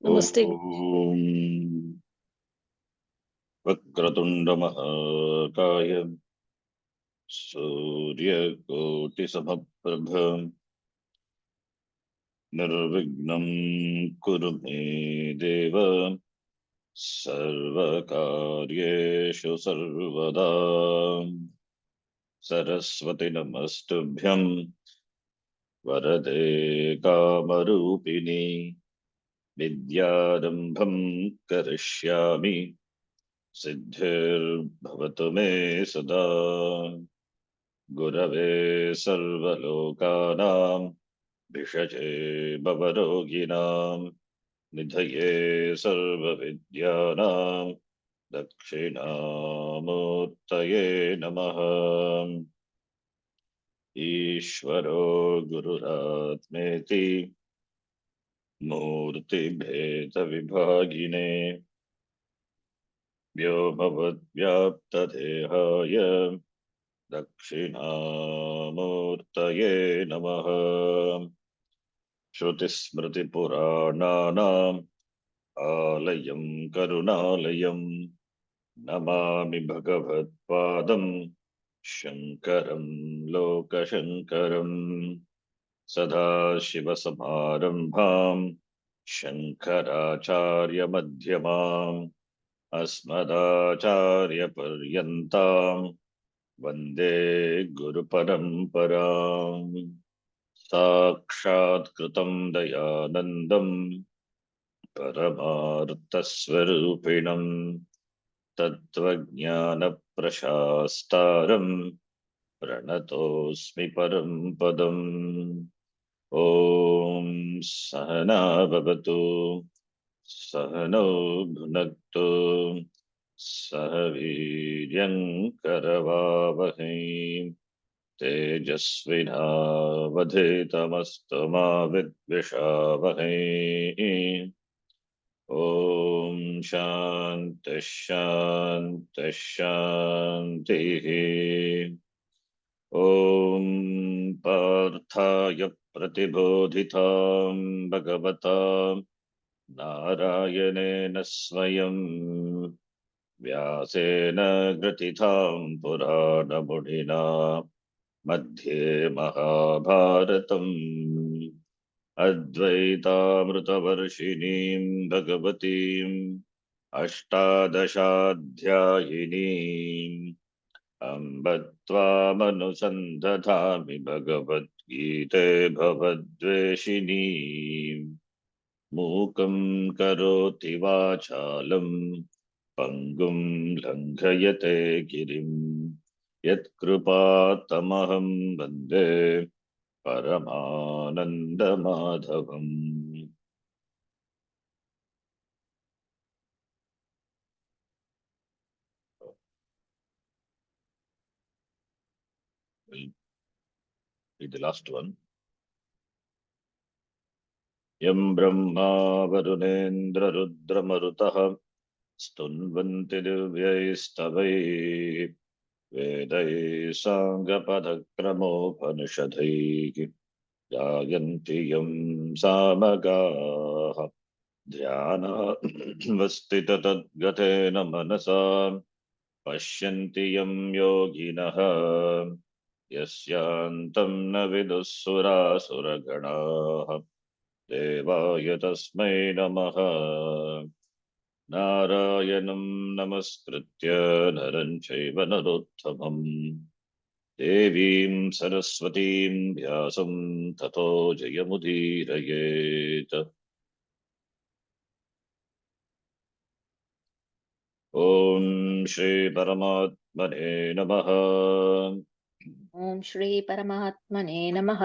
नमस्ते। ॐ वक्रतुण्डमहाकाय सूर्यकोटिसमप्रभ निर्विघ्नं कुरु मे देव सर्वकार्येषु सर्वदा। सरस्वती नमस्तुभ्यं वरदे कामरूपिणि विद्यारम्भं करिष्यामि सिद्धिर्भवतु मे सदा। गुरवे सर्वलोकानां भिषजे भवरोगिणां निधये सर्वविद्यानां दक्षिणामूर्तये नमः। ईश्वरो गुरुरात्मेति मूर्तिभेदविभागिने व्योमवद्व्याप्तदेहाय दक्षिणामूर्तये नमः। श्रुतिस्मृतिपुराणानाम् आलयं करुणालयं नमामि भगवत्पादं शङ्करं लोकशङ्करम्। सदाशिवसमारम्भां शङ्कराचार्यमध्यमाम् अस्मदाचार्यपर्यन्तां वन्दे गुरुपरम्पराम्। साक्षात्कृतं दयानन्दं परमार्थस्वरूपिणं तत्त्वज्ञानप्रशास्तारं प्रणतोऽस्मि परं पदम्। ॐ सहना भवतु सहनौ भुनक्तु सह वीर्यं करवावहै तेजस्विनावधीतमस्तु मा विद्विषावहै। ॐ शान्तिः शान्तिः शान्तिः। ॐ पार्थाय प्रतिबोधितां भगवता नारायणेन स्वयं व्यासेन ग्रथितां पुराणमुनिना मध्ये महाभारतम् अद्वैतामृतवर्षिणीं भगवतीम् अष्टादशाध्यायिनीम् अम्ब त्वामनुसन्दधामि भगवद्गीते भवद्वेषिणीम्। मूकं करोति वाचालं पङ्गुं लङ्घयते गिरिं यत्कृपातमहं वन्दे परमानन्दमाधवम्। The last one. यं ब्रह्मा वरुणेन्द्र रुद्रमरुतः स्तुन्वन्ति दिव्यैस्तवैः वेदैः साङ्गपदक्रमोपनिषदैः गायन्ति यं सामगाः ध्यानावस्थिततद्गतेन मनसा पश्यन्ति यं योगिनः यस्यान्तं न विदुःसुरासुरगणाः देवाय तस्मै नमः। नारायणं नमस्कृत्य नरं चैव नरोत्तमं देवीं सरस्वतीं व्यासं ततो जयमुदीरयेत्। ॐ श्री परमात्मने नमः। ॐ श्री परमात्मने नमः।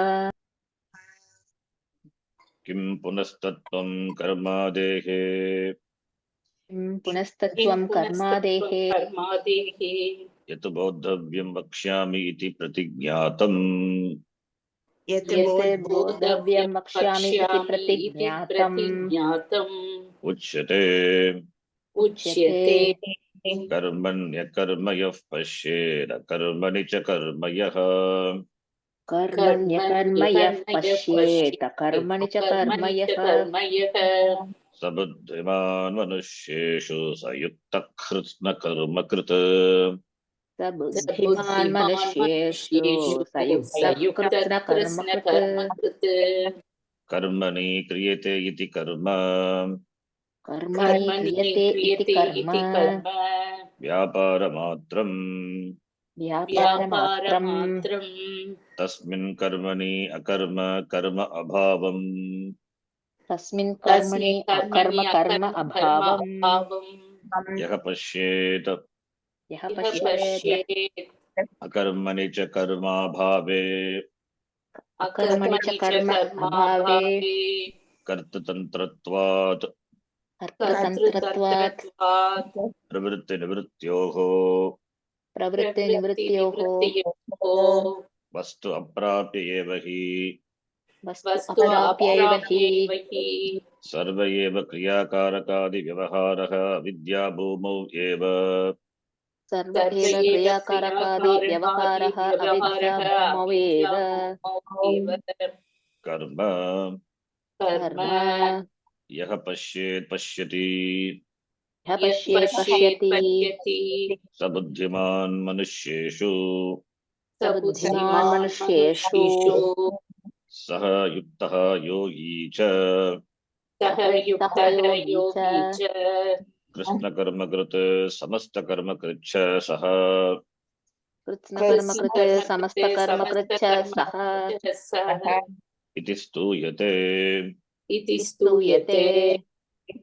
किं पुनस्तत्त्वं कर्मादेहे किं पुनस्तत्त्वं कर्मादेहे यत् बोद्धव्यं वक्ष्यामि इति प्रतिज्ञातम् यत् बोद्धव्यं वक्ष्यामि इति प्रतिज्ञातम् उच्यते कर्मण्यकर्म यः पश्येद कर्मणि च कर्म यः कर्मण्यकर्म यः पश्येत कर्मणि च कर्म यः स बुद्धिमान् मनुष्येषु स युक्तः कृत्स्न कर्म कृत् स बुद्धिमान् मनुष्येषु स युक्तः कृत्स्नकर्मकृत् कर्मणि क्रियते इति कर्म कर्मणि क्रियते इति कर्म व्यापारमात्रम् व्यापारमात्रम् तस्मिन् कर्मणि अकर्म कर्म अभावम् तस्मिन् कर्मणि अकर्म कर्म अभावम् यः पश्येत् यः पश्येत् अकर्मणि च कर्माभावे अकर्मणि च कर्म अभावे कर्तृतन्त्रत्वात् कर्तृतन्त्रत्वात् प्रवृत्तिनिवृत्त्योः प्रवृत्तिनिवृत्त्योः वस्तु अप्राप्य एव हि वस्तु अप्राप्यैव हि सर्व एव क्रियाकारकादिव्यवहारः विद्याभूमौ एव सर्व एव क्रियाकारकादि व्यवहारः अविद्या भूमौ एव कर्म कर्म यः पश्येत् पश्यति यः पश्येत् पश्यति स बुद्धिमान् मनुष्येषु स बुद्धिमान् मनुष्येषु सः युक्तः योगी च सः युक्तः योगी च कृष्णकर्मकृत् समस्तकर्मकृच्छ सः कृत्स्नकर्मकृत् समस्तकर्मकृत् च सः इति स्तूयते इति स्तूयते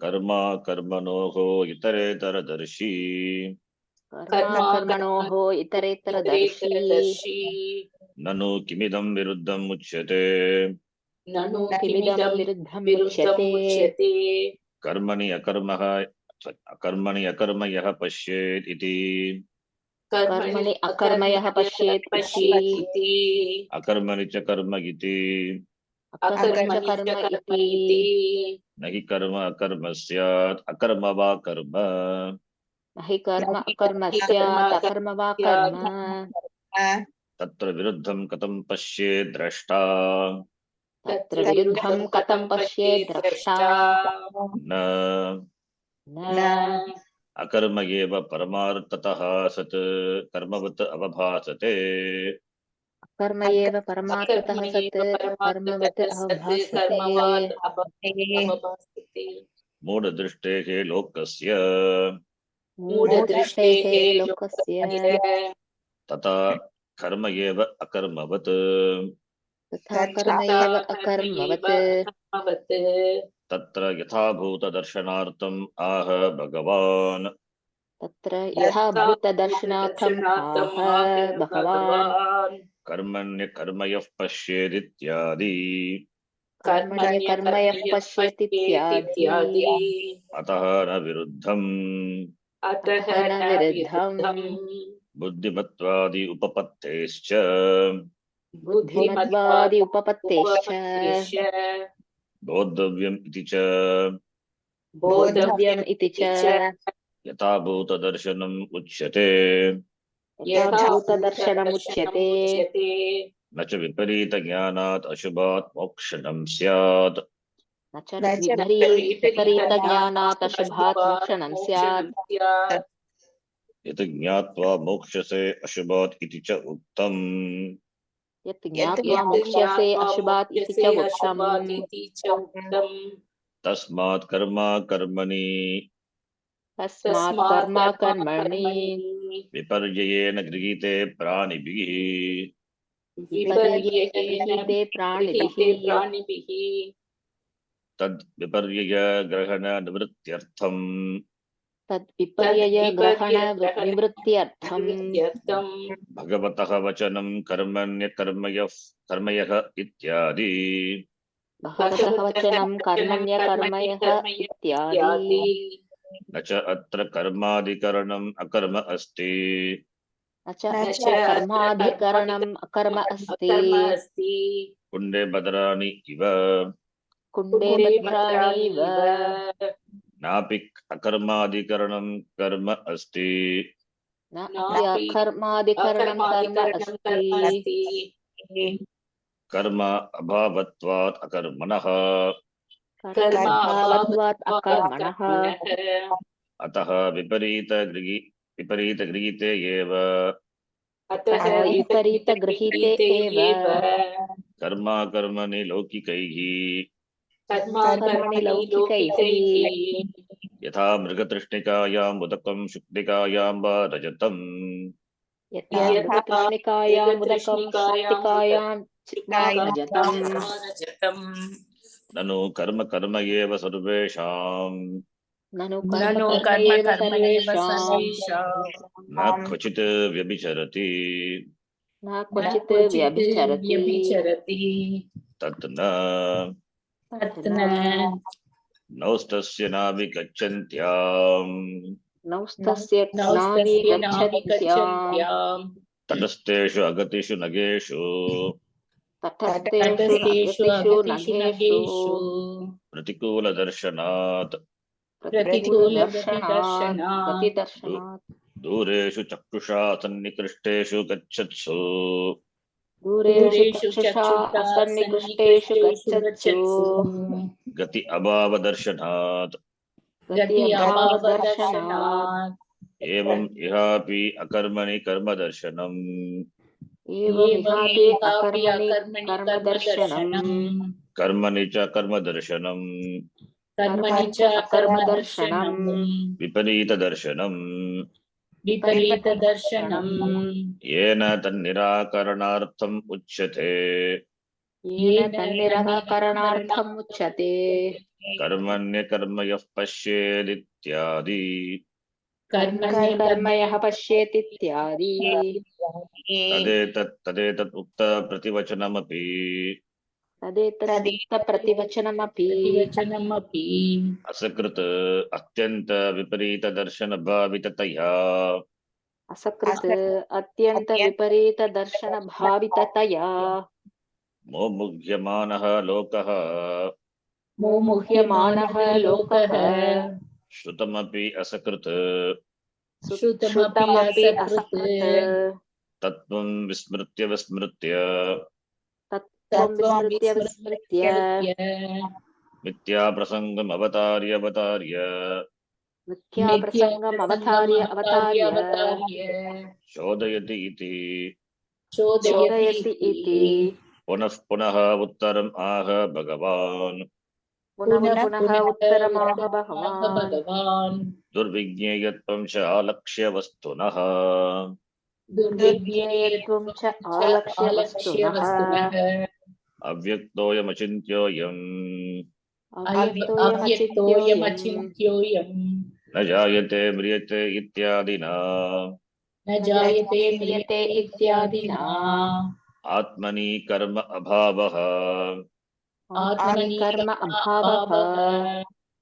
कर्मा कर्मणोः इतरेतरदर्शी कर्मा कर्मणोः इतरेतरदर्शी ननु किमिदं विरुद्धम् उच्यते ननु किमिदं विरुद्धं मुच्यते कर्मणि अकर्म यः पश्येत् इति कर्मणि अकर्म यः पश्येत् इति अकर्मणि च कर्म इति अकर्मणि च कर्म इति न हि कर्म अकर्म स्यात् अकर्म वा कर्म न हि कर्म अकर्म स्यात् अकर्म वा कर्म तत्र विरुद्धं कथं पश्येत् द्रष्टा तत्र विरुद्धं कथं पश्येत् द्रष्टा न न अकर्म एव परमार्थतः सत् कर्मवत् अवभासते कर्म एव परमार्थतः सत् कर्मवत् अभासते मूढदृष्टेः लोकस्य मूढदृष्टेः लोकस्य तथा कर्म एव अकर्मवत् तथा कर्म एव अकर्मवत् तत्र यथाभूतदर्शनार्थम् आह भगवान् तत्र यथाभूतदर्शनार्थम् आह भगवान् कर्मण्यकर्म यः पश्येदित्यादि कर्मण्यकर्म यः पश्येदित्यादि अतः न विरुद्धम् अतः न विरुद्धम् बुद्धिमत्वादि उपपत्तेश्च बुद्धिमत्वादि उपपत्तेश्च बोद्धव्यम् इति च बोद्धव्यम् इति च यथाभूतदर्शनम् उच्यते यथाभूतदर्शनमुच्यते न च विपरीतज्ञानात् अशुभात् मोक्षणं स्यात् न च विपरीतज्ञानात् अशुभात् मोक्षणं स्यात् यत् ज्ञात्वा मोक्षसे अशुभात् इति च उक्तम् यत् ज्ञात्वा मोक्ष्यसे अशुभात् इति च उक्तम् तस्मात् कर्मा कर्मणि तस्मात् कर्मा कर्मणि विपर्ययेन गृहीते प्राणिभिः विपर्ययेण गृहीते प्राणिभिः तद् विपर्यय ग्रहण निवृत्त्यर्थम् तद्विपर्यय ग्रहण निवृत्त्यर्थम् भगवतः वचनं कर्मयः इत्यादि भगवतः वचनं कर्मण्यकर्मयः इत्यादि न च अत्र कर्माधिकरणम् अकर्म अस्ति न च अत्र कर्माधिकरणम् अकर्म अस्ति कुण्डे बदराणि इव कुण्डे बध्राणीव नापि अकर्माधिकरणं कर्म अस्ति न कर्माधिकरणं कर्म अस्ति कर्म अभावत्वात् अकर्मणः कर्माभावात् अकर्मणः अतः विपरीतगृहीते एव विपरीतगृहीते एव कर्माकर्मणि लौकिकैः कर्मणि लौकिकैः यथा मृगतृष्णिकायां उदकं शुक्तिकायां वा रजतम् यथा मृगतृष्णिकायां उदकं शुक्तिकायां वा रजतम् ननु कर्म एव सर्वेषाम् ननु कर्म एव सर्वेषाम् न क्वचित् व्यभिचरति न क्वचित् व्यभिचरति तत् न नौस्तस्य नाभिगच्छन्त्याम् नौस्तस्य नाभिगच्छन्त्याम् तटस्थेषु अगतिषु नगेषु तटस्थेषु अगतिषु नगेषु प्रतिकूलदर्शनात् गतिदर्शनात् दूरेषु चक्षुषा सन्निकृष्टेषु गच्छत्सु दूरेषु चक्षुषा असन्निकृष्टेषु गच्छत्सु गति अभावदर्शनात् एवम् इहापि अकर्मणि कर्मदर्शनम् कर्मणि च कर्मदर्शनम् विपरीतदर्शनम् येन तन्निराकरणार्थम् उच्यते कर्मण्यकर्म यः पश्येदित्यादि कर्मयः पश्येतित्यादि तदेतत् उक्त प्रतिवचनमपि असकृत् अत्यन्त विपरीतदर्शन भाविततया मोमुह्यमानः लोकः श्रुतमपि असकृत् तत्त्वं विस्मृत्य मिथ्याप्रसङ्गमवतार्य चोदयति इति पुनः पुनः उत्तरम् आह भगवान् दुर्विज्ञेयत्वं च आलक्ष्य वस्तुनः अव्यक्तोऽयमचिन्त्योऽयम् न जायते म्रियते इत्यादिना आत्मनि कर्म अभावः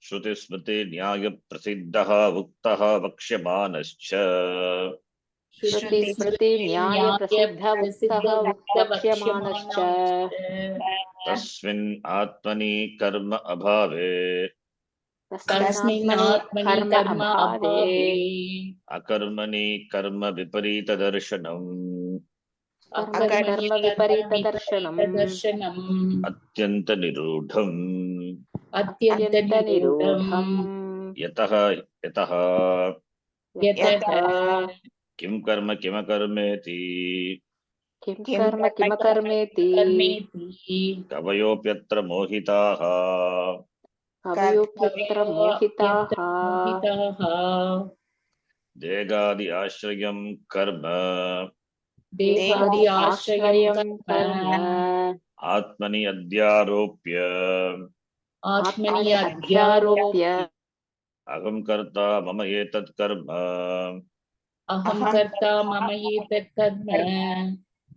श्रुतिस्मृति न्याय प्रसिद्धः उक्तः वक्ष्यमानश्च तस्मिन् आत्मनि कर्म अभावे अकर्मणि कर्म विपरीतदर्शनम् अत्यंत निरूढम् यतः किं कर्म किमकर्मेति कवयोऽप्यत्र मोहिताः देहादि आश्रयं कर्म आत्मनि अध्यारोप्य अहं कर्ता मम एतत् कर्म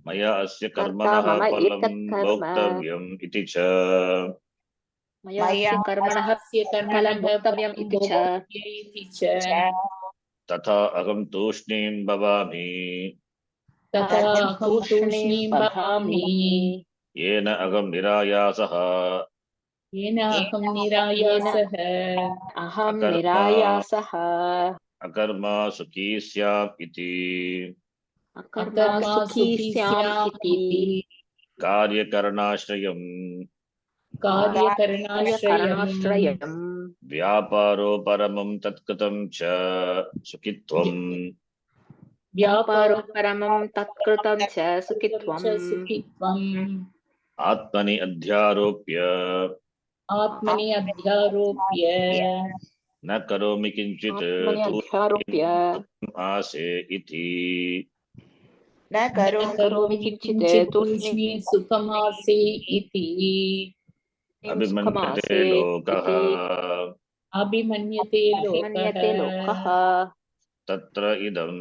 मया अस्य कर्मणः फलं भोक्तव्यम् इति च तथा अहं तूष्णीं भवामि येन अहं निरायासः अकर्मा सुखी स्याम् इति कार्यकरणाश्रयम् कार्यकरणाश्रयम् व्यापारो परमं तत्कृतं च सुखित्वम् व्यापारो परमं तत्कृतं च सुखित्वम् आत्मनि अध्यारोप्य न करोमि किंचित् अध्यारोप्य आसे इति न करोमि किंचित् तूष्णीं सुखमासे इति अभिमन्यते लोकः अभिमन्यते लोकः तत्र इदम्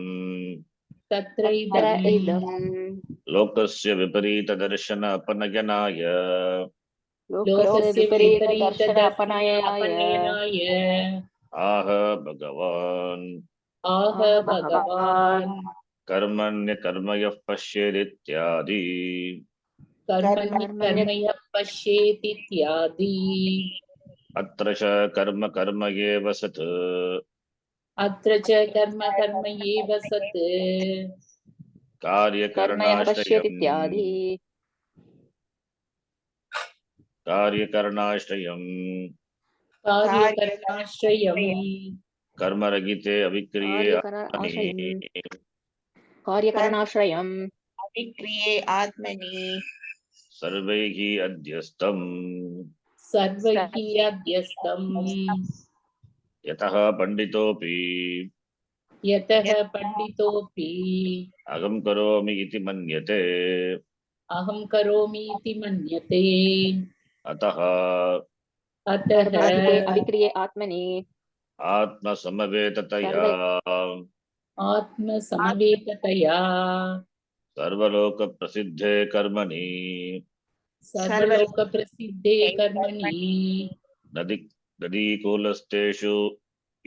इदम् लोकस्य विपरीतदर्शन अपनयनाय लोकस्य विपरीतदर्शनापनयनाय आह भगवान् कर्मण्यकर्मयः पश्येदित्यादि कर्मण्यः पश्येदित्यादि अत्र च कर्म कर्म एव सत् अत्र च कर्म कर्म एव सत् कार्यकरणाश्रयम् कर्मरहिते अविक्रिये कार्यकरणाश्रयम् अविक्रिये आत्मनि सर्वैः अध्यस्तम् यतः पंडितोऽपि अहं करोमि इति मन्यते अतः अविक्रिये आत्मनि आत्मसमवेततया सर्वलोकप्रसिद्धे कर्मणि नदीकूलस्थेषु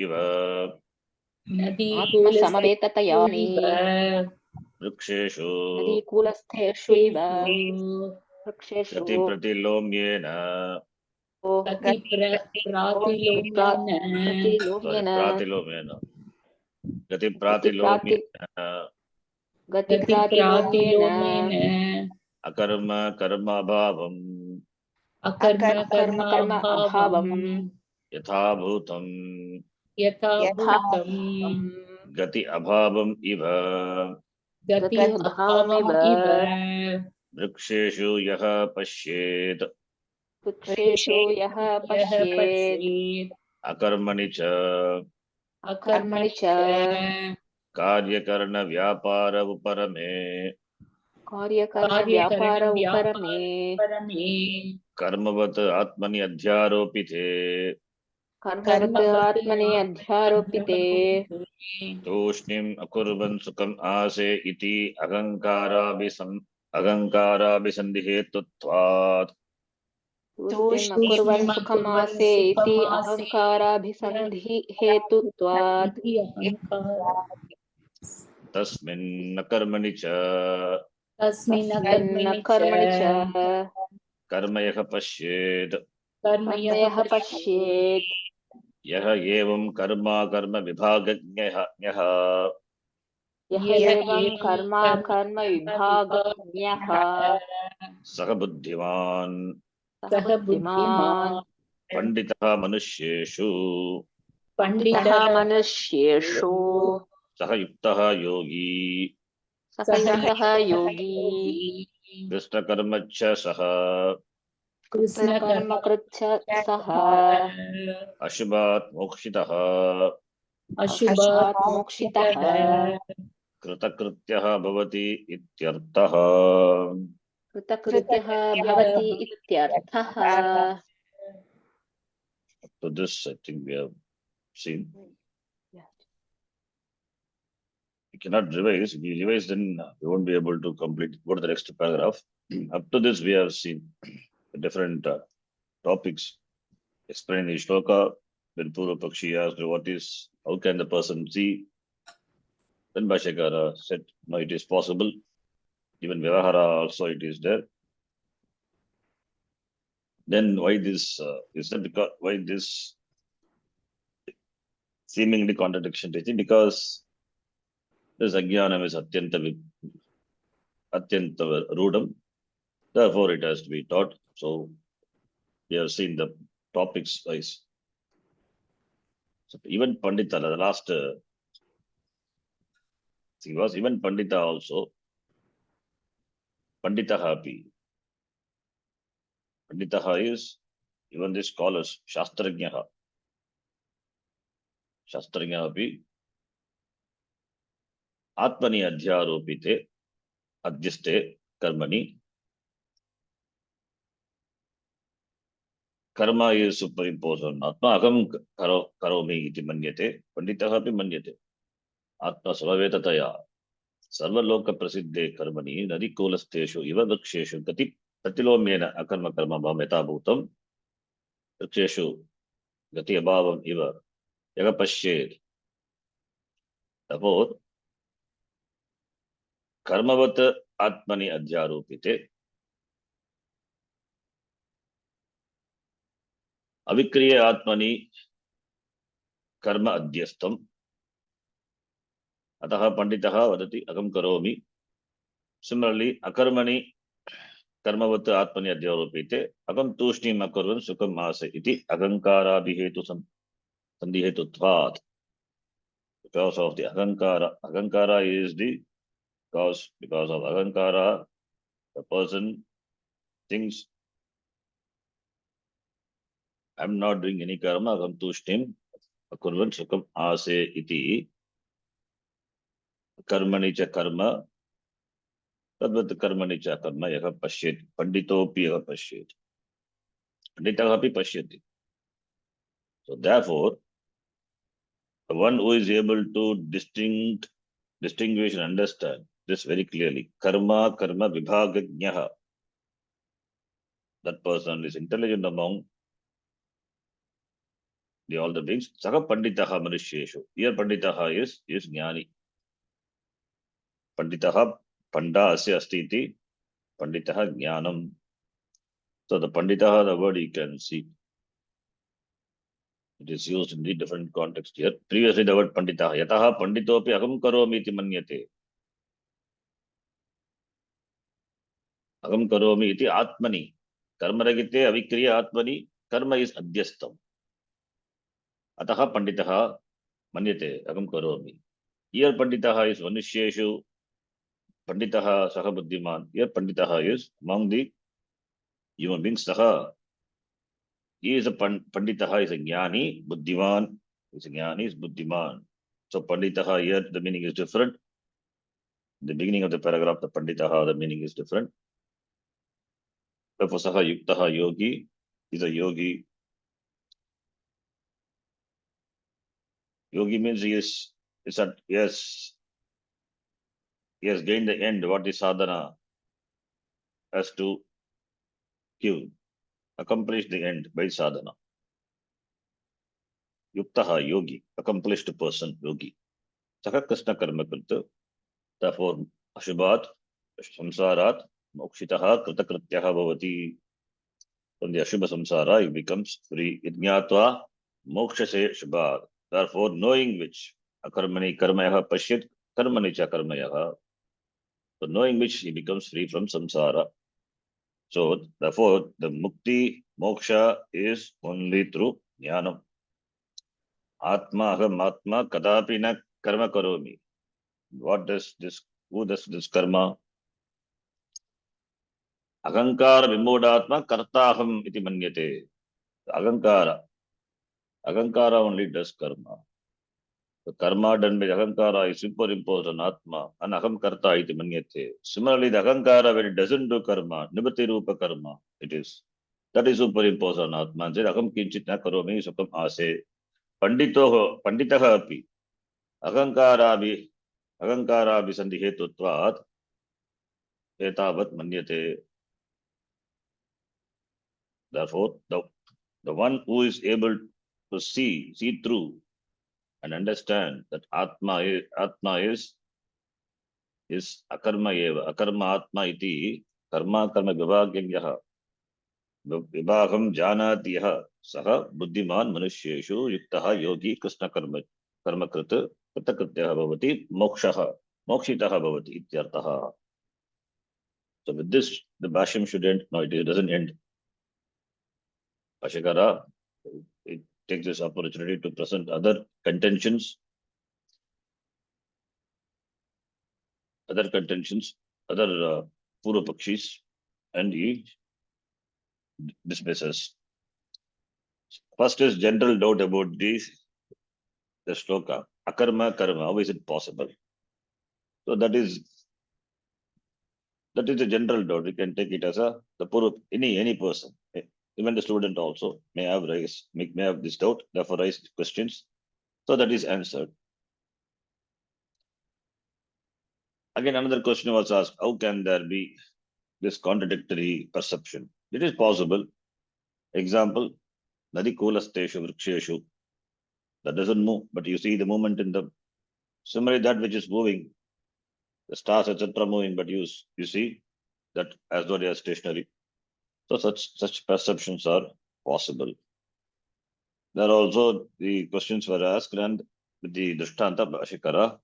इव आत्मसमवेततयामि वृक्षेषु नदीकूलस्थेषु इव वृक्षेषु प्रतिलोम्येन गतिप्रातिलोम्येन अकर्म कर्माभावम् यथाभूतम् गति अभावम् इव वृक्षेषु यः पश्येत् अकर्मणि च कार्यकरण व्यापार उपरमे कर्मवत् आत्मनि अध्यारोपिते तूष्णीम् अकुर्वन् सुखम् आसे इति अहङ्काराभिसन्धिहेतुत्वात् तस्मिन् कर्मणि च कर्म यः पश्येत् यः एवं कर्म विभागज्ञः सः बुद्धिमान् पंडितः मनुष्येषु सः युक्तः योगी कृष्णकर्मच्च सः अशुभात् मोक्षितः कृतकृत्यः भवति इत्यर्थः To this, I think we have seen. We cannot revise. If we revise, then we won't be able to complete. Go to the next paragraph. Up to this, we have seen different topics. Explain the shloka. Then Purva Pakshi asked, what is, how can the person see? Then Bhashyakara said, no, it is possible. Even Vyavahara also it is there. Then why this, is that because, why this seemingly contradiction teaching? Because this ajnanam is atyanta rudam. Therefore, it has to be taught. So, we have seen the topics wise. So even Pandita, the last, he was even Pandita also. Pandita happy. Pandita is even the scholars, Shastrajnaha. Shastrajna api Atmani adhyaropite adhyiste karmani. Karma is superimposed on Atma. Agam karomi iti manyate. Pandita api manyate. Atma savavetataya. Sarvaloka prasiddhe karmani nadikulasteshu iva vriksheshu gati pratilomyena akarma karma bhameta bhutam vriksheshu gati abhavam iva yagapashyed. Therefore, karmavat atmani adhyaropite avikriya atmani karma adhyastam ataha panditaha vadati agam karomi. Similarly, akarmani karmavat atmani adhyaropite agam tushnim akarvan sukam ase iti agankara bihetu sandhihetutvat. Because of the agankara. Agankara is the cause. Because of agankara, the person thinks, I'm not doing any karma, agam tushnim akurvan sukam ase iti karmani cha karma tadvat karmani cha karma yaha pashyet panditopi yaha pashyet panditaha api pashyati. So therefore, the one who is able to distinguish and understand this very clearly, karma vibhagajnaha, that person is intelligent among all the beings. Saha panditaha manusheshu. Here panditaha is jnani. Panditaha panda asya asti iti panditaha jnanam. So the panditaha, the word you can see, it is used in the different context here. Previously the word panditaha, yataha panditopi agam karomi iti manyate. Agam karomi iti atmani. Karma ragite avikriya atmani. Karma is adhyastam. Ataha panditaha manyate agam karomi. Here panditaha is manusheshu. Panditaha saha buddhiman. Here panditaha is among the human beings. Saha. He is a panditaha is a jnani. Buddhiman is a jnani is buddhiman. So panditaha here the meaning is different. The beginning of the paragraph, the panditaha, the meaning is different. Therefore, saha yuktaha yogi is a yogi. Yogi means he has gained the end, what the sadhana has to give, accomplish the end by sadhana. Yuktaha yogi, accomplished person, yogi. Saka krishna karma krita. Therefore, ashubhat, samsarat, mokshitaha, kritakrityaha bhavati. From the ashubha samsara, he becomes free. Idnyatva, mokshase shubhat. Therefore, knowing which, akarmani karmayaha pashyat, karmani cha karmayaha. So knowing which, he becomes free from samsara. So therefore, the mukti, moksha is only through jnanam. Atma aham atma kadapi na karma karomi. What does this, who does this karma? Agankara vimodatma kartaham iti manyate. Agankara only does karma. The karma done by Ahankara is superimposed on Atma and Aham Karta iti manyate. Similarly, the Ahankara, when it doesn't do karma, Nibati Rupa karma, it is. That is superimposed on Atma. And said, Aham kinchit na karomi sukam ase. Panditaha api. Ahankara abhi sandhihetutvat. Etavat manyate. Therefore, the one who is able to see through and understand that Atma is akarma eva. Akarma Atma iti karma vibhagyaha. Vibhagam janati yaha saha buddhiman manusheshu yuktaha yogi krishna karma krita kritakrityaha bhavati mokshitaha bhavati ityartaha. So with this, the Bhashyam should end. No, it doesn't end. Ashikara, it takes this opportunity to present other contentions, other Purva Pakshis, and he dismisses. First is general doubt about the shloka. Akarma karma, how is it possible? So that is a general doubt. We can take it as the Purva, any person, even the student also may have this doubt, therefore raise questions. So that is answered. Again, another question was asked, how can there be this contradictory perception? It is possible. Example, Nadi Kulasteshu Vriksheshu. That doesn't move, but you see the movement in the, similarly that which is moving, the stars, etc. moving, but you see that as though they are stationary. So such perceptions are possible. There also the questions were asked and the Drishtanta Ashikara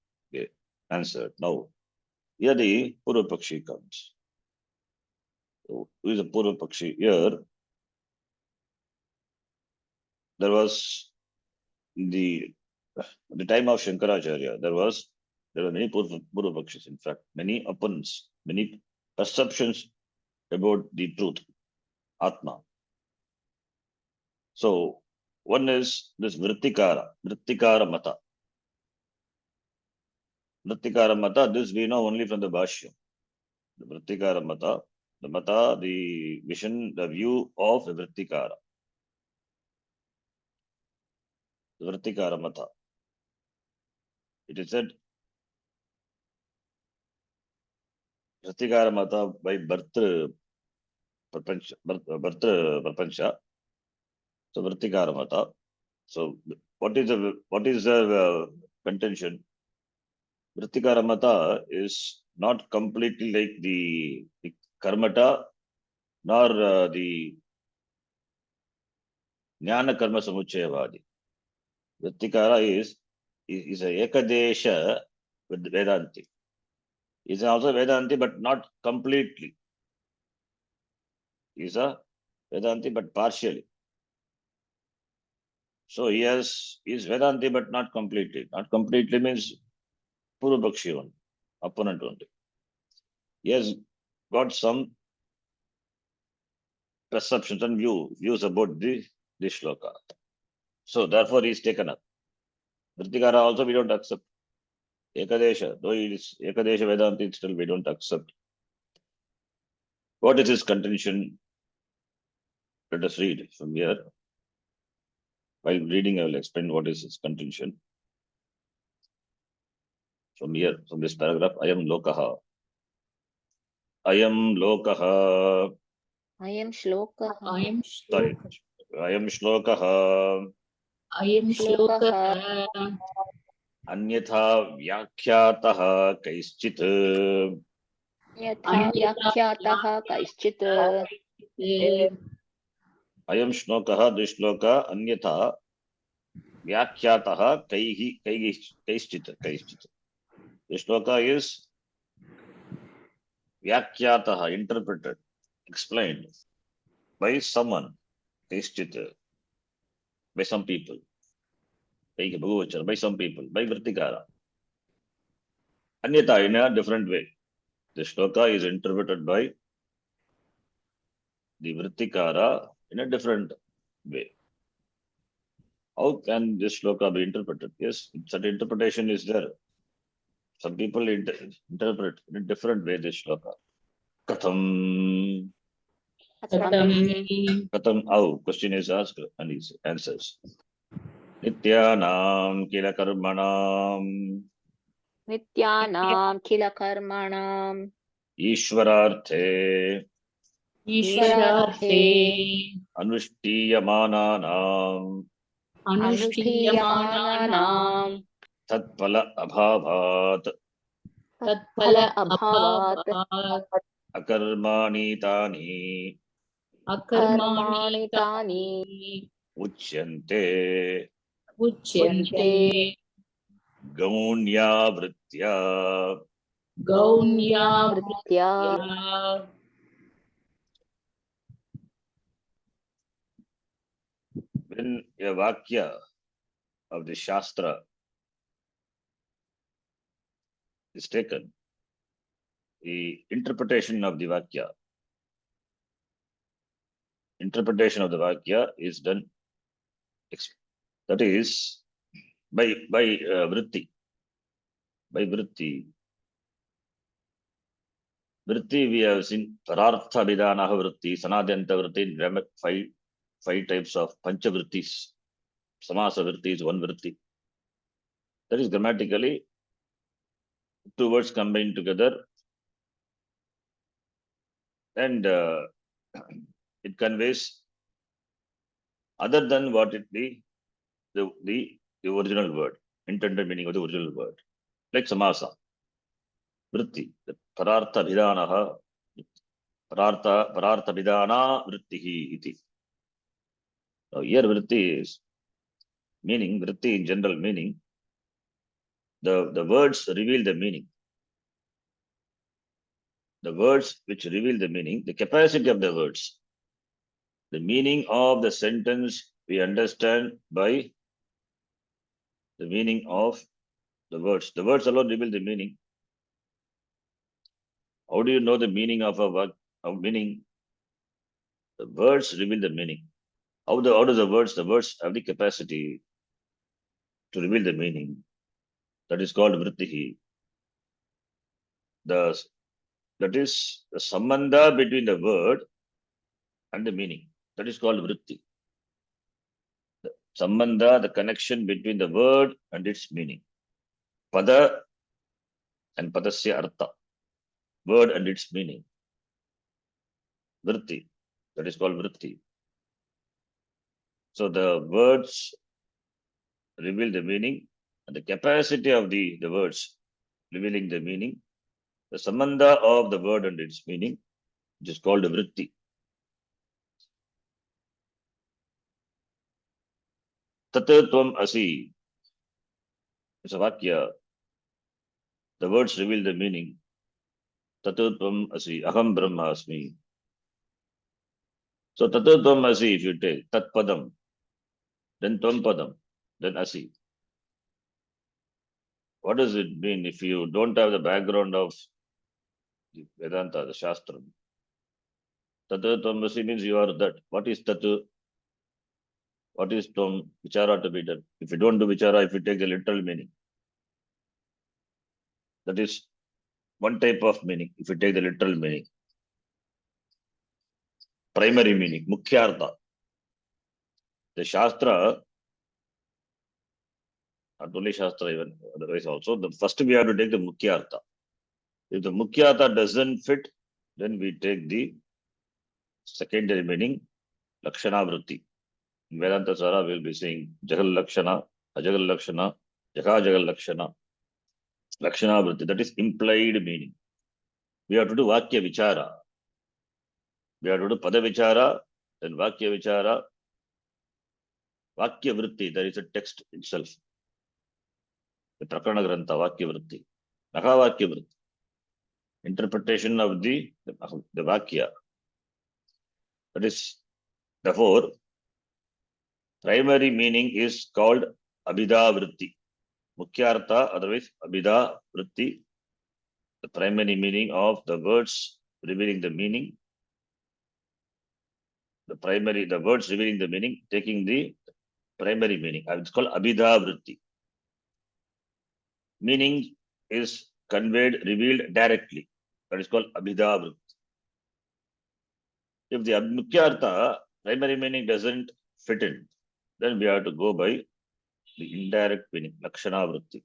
answered. Now, here the Purva Pakshi comes. So, who is a Purva Pakshi? Here, there was the time of Shankaracharya, there were many Purva Pakshis, in fact, many opponents, many perceptions about the truth, Atma. So, one is this Vrittikara Mata. Vrittikara Mata, this we know only from the Bhashya. The Vrittikara Mata, the vision, the view of the Vrittikara. The Vrittikara Mata. It is said, Vrittikara Mata by birth Prapancha. So Vrittikara Mata. So what is the contention? Vrittikara Mata is not completely like the Karmata nor the Jnana Karma Samuchayavadi. Vrittikara is a Ekadesha with Vedanti. Is also Vedanti, but not completely. Is a Vedanti, but partially. So he is Vedanti, but not completely. Not completely means Purva Pakshi only, opponent only. He has got some perceptions and views about this shloka. So therefore he is taken up. Vrittikara also we don't accept. Ekadesha, though it is Ekadesha Vedanti, still we don't accept. What is his contention? Let us read from here. While reading, I will explain what is his contention. From here, from this paragraph, I am Lokaha. I am Lokaha. I am Shlokaha. I am Sorry. I am Shlokaha. I am Shlokaha. Anyatha Vyakhyaataha Kaischit. Yatha Vyakhyaataha Kaischit. I am Shlokaha, this shloka, Anyatha Vyakhyaataha Kaischit. This shloka is Vyakhyaataha, interpreted, explained by someone, Kaischit, by some people, by some people, by Vrittikara. Anyatha, in a different way. The shloka is interpreted by the Vrittikara in a different way. How can this shloka be interpreted? Yes, such interpretation is there. Some people interpret in a different way this shloka. Katham. Katham, how? Question is asked and he answers. Nityanam kila karmanam. Nityanam Khila Karmanam. Ishwararthe. Ishwararthe. Anushtiyamananam. Anushtiyamananam. Tatpala abhavat. Tatphala Abhavat. Akarmani tani. Karmani Tani. Uchyante. Uchyante. Gaunya vritya. Gaunya Vritya. Vritya. when a Vakya of the Shastra is taken, the interpretation of the Vakya is done, that is by vritti. By vritti. Vritti we have seen parartha vidanaha vritti, sanadhyanta vritti, grammar, five types of pancha vrittis. Samasa vritti is one vritti. That is grammatically two words combined together, and it conveys other than what it the original word, intended meaning of the original word, like samasa, vritti, parartha vidanaha, parartha vidana vrittihi iti. Now here vritti is meaning, vritti in general meaning, the words reveal the meaning. The words which reveal the meaning, the capacity of the words, the meaning of the sentence we understand by the meaning of the words. The words alone reveal the meaning. How do you know the meaning of a word? Meaning, the words reveal the meaning. How do the words have the capacity to reveal the meaning? That is called vrittihi. That is the sambandha between the word and the meaning. That is called vritti. The sambandha, the connection between the word and its meaning. Pada and padasya artha. Word and its meaning. Vritti. That is called vritti. So the words reveal the meaning, and the capacity of the words revealing the meaning, the sambandha of the word and its meaning, which is called vritti. Tatatvam asi. It's a vakya. The words reveal the meaning. Tatatvam asi. Aham brahma asmi. So tatatvam asi, if you take tat padam, then tvam padam, then asi. What does it mean if you don't have the background of the Vedanta, the Shastra? Tatatvam asi means you are that. What is tatu? What is tvam? Vichara to be done. If you don't do vichara, if you take the literal meaning, that is one type of meaning. If you take the literal meaning, primary meaning, mukhyartha. The Shastra, not only Shastra, even otherwise also, the first we have to take the mukhyartha. If the mukhyartha doesn't fit, then we take the secondary meaning, lakshana vritti. In Vedanta Sara, we will be saying jagal lakshana, ajagal lakshana, jagal lakshana, lakshana vritti. That is implied meaning. We have to do vakya vichara. We have to do pada vichara, then vakya vichara, vakya vritti. There is a text itself. The Prakarana Grantha, vakya vritti. Naha vakya vritti. Interpretation of the vakya. That is, therefore, primary meaning is called abhida vritti. Mukhyartha, otherwise abhida vritti. The primary meaning of the words revealing the meaning. The words revealing the meaning, taking the primary meaning. It's called abhida vritti. Meaning is conveyed, revealed directly. That is called abhida vritti. If the mukhyartha, primary meaning doesn't fit in, then we have to go by the indirect meaning, lakshana vritti.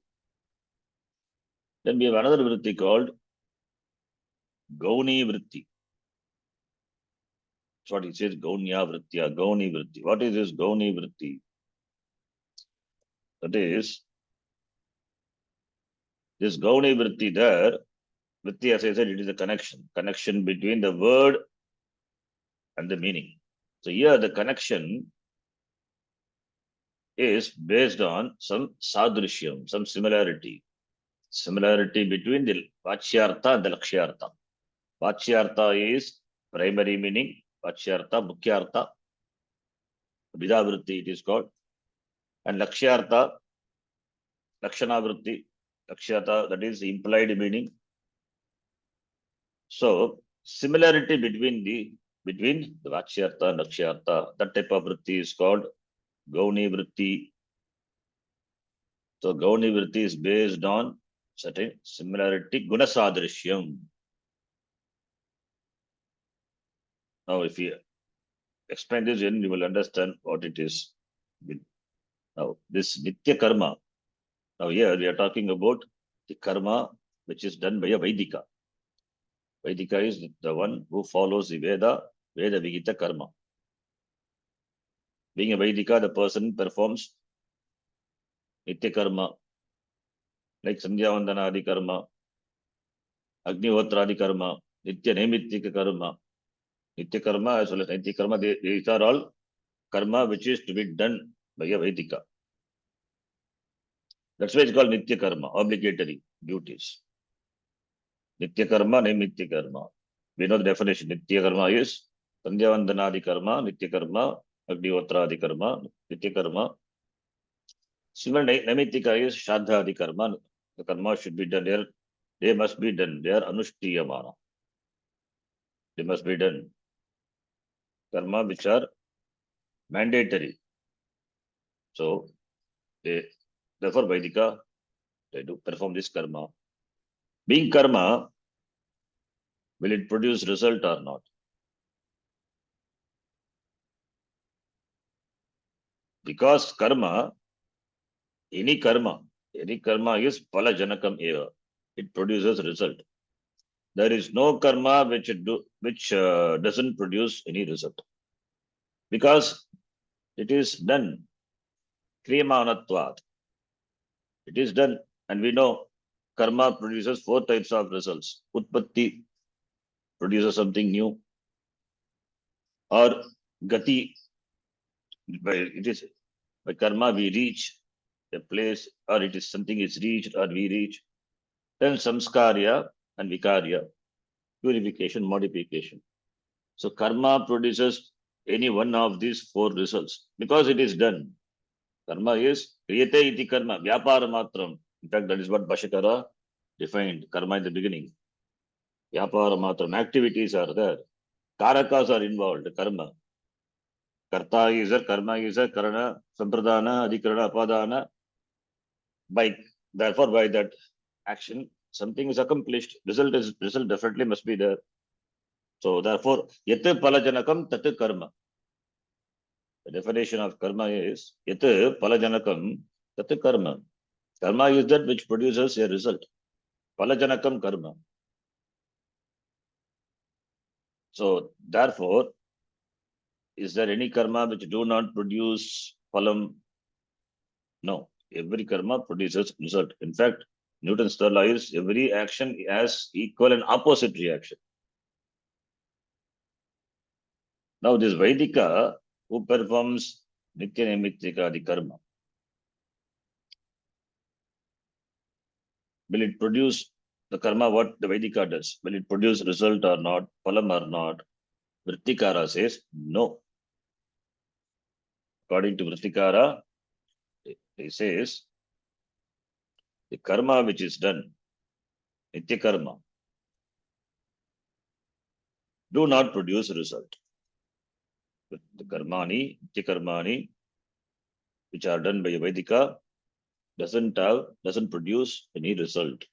Then we have another vritti called gauni vritti. That's what he says, gaunya vrittya, gauni vritti. What is this gauni vritti? That is, this gauni vritti there, vritti, as I said, it is a connection between the word and the meaning. So here the connection is based on some sadrishyam, some similarity between the vachyartha and the lakshyartha. Vachyartha is primary meaning, vachyartha, mukhyartha. Vidavritti it is called. And Lakshyartha, Lakshanavritti, Lakshyartha, that is implied meaning. So similarity between the Vachyartha and Lakshyartha, that type of vritti is called Gauni vritti. So Gauni vritti is based on certain similarity, Gunasadrishyam. Now if you explain this, then you will understand what it is. Now this Nitya Karma, now here we are talking about the karma which is done by a Vaidika. Vaidika is the one who follows the Veda Vigita Karma. Being a Vaidika, the person performs Nitya Karma, like Sandhya Vandana Adi Karma, Agnihotra Adi Karma, Nitya Naimittika Karma, Nitya Karma as well as Nitya Karma, these are all karma which is to be done by a Vaidika. That's why it's called Nitya Karma, obligatory duties. Nitya Karma, Naimittika Karma. We know the definition. Nitya Karma is Sandhya Vandana Adi Karma, Nitya Karma, Agnihotra Adi Karma, Nitya Karma. Similar Naimittika is Shraddha Adi Karma. The karma should be done there. They must be done. They are Anushtiyamana. They must be done. Karma which are mandatory. So, therefore, Vaidika, they do perform this karma. Being karma, will it produce result or not? Because karma, any karma is phala janakam eva. It produces result. There is no karma which doesn't produce any result. Because it is done. Kriyamanatvat. It is done. And we know karma produces 4 types of results. Utpatti produces something new. Or gati, by karma we reach a place, or it is something is reached or we reach. Then samskarya and vikarya, purification, modification. So karma produces any one of these 4 results because it is done. Karma is kriyate iti karma, vyapara matram. In fact, that is what Bhashakara defined karma in the beginning. Vyapara matram, activities are there. Karakas are involved, karma. Karta is there, karma is there, karana, sampradana, adhikarana, apadana. Therefore, by that action, something is accomplished. Result definitely must be there. So therefore, yat palajanakam tat karma. The definition of karma is yat palajanakam tat karma. Karma is that which produces a result. Palajanakam karma. So therefore, is there any karma which do not produce phalam? No. Every karma produces result. In fact, Newton's third law is every action has equal and opposite reaction. Now this Vaidika who performs Nitya Naimittika the karma, will it produce the karma what the Vaidika does? Will it produce result or not, phalam or not? Vrittikara says no. According to Vrittikara, he says the karma which is done, Nitya karma, do not produce result. The karmani, Nitya karmani, which are done by a Vaidika, doesn't produce any result.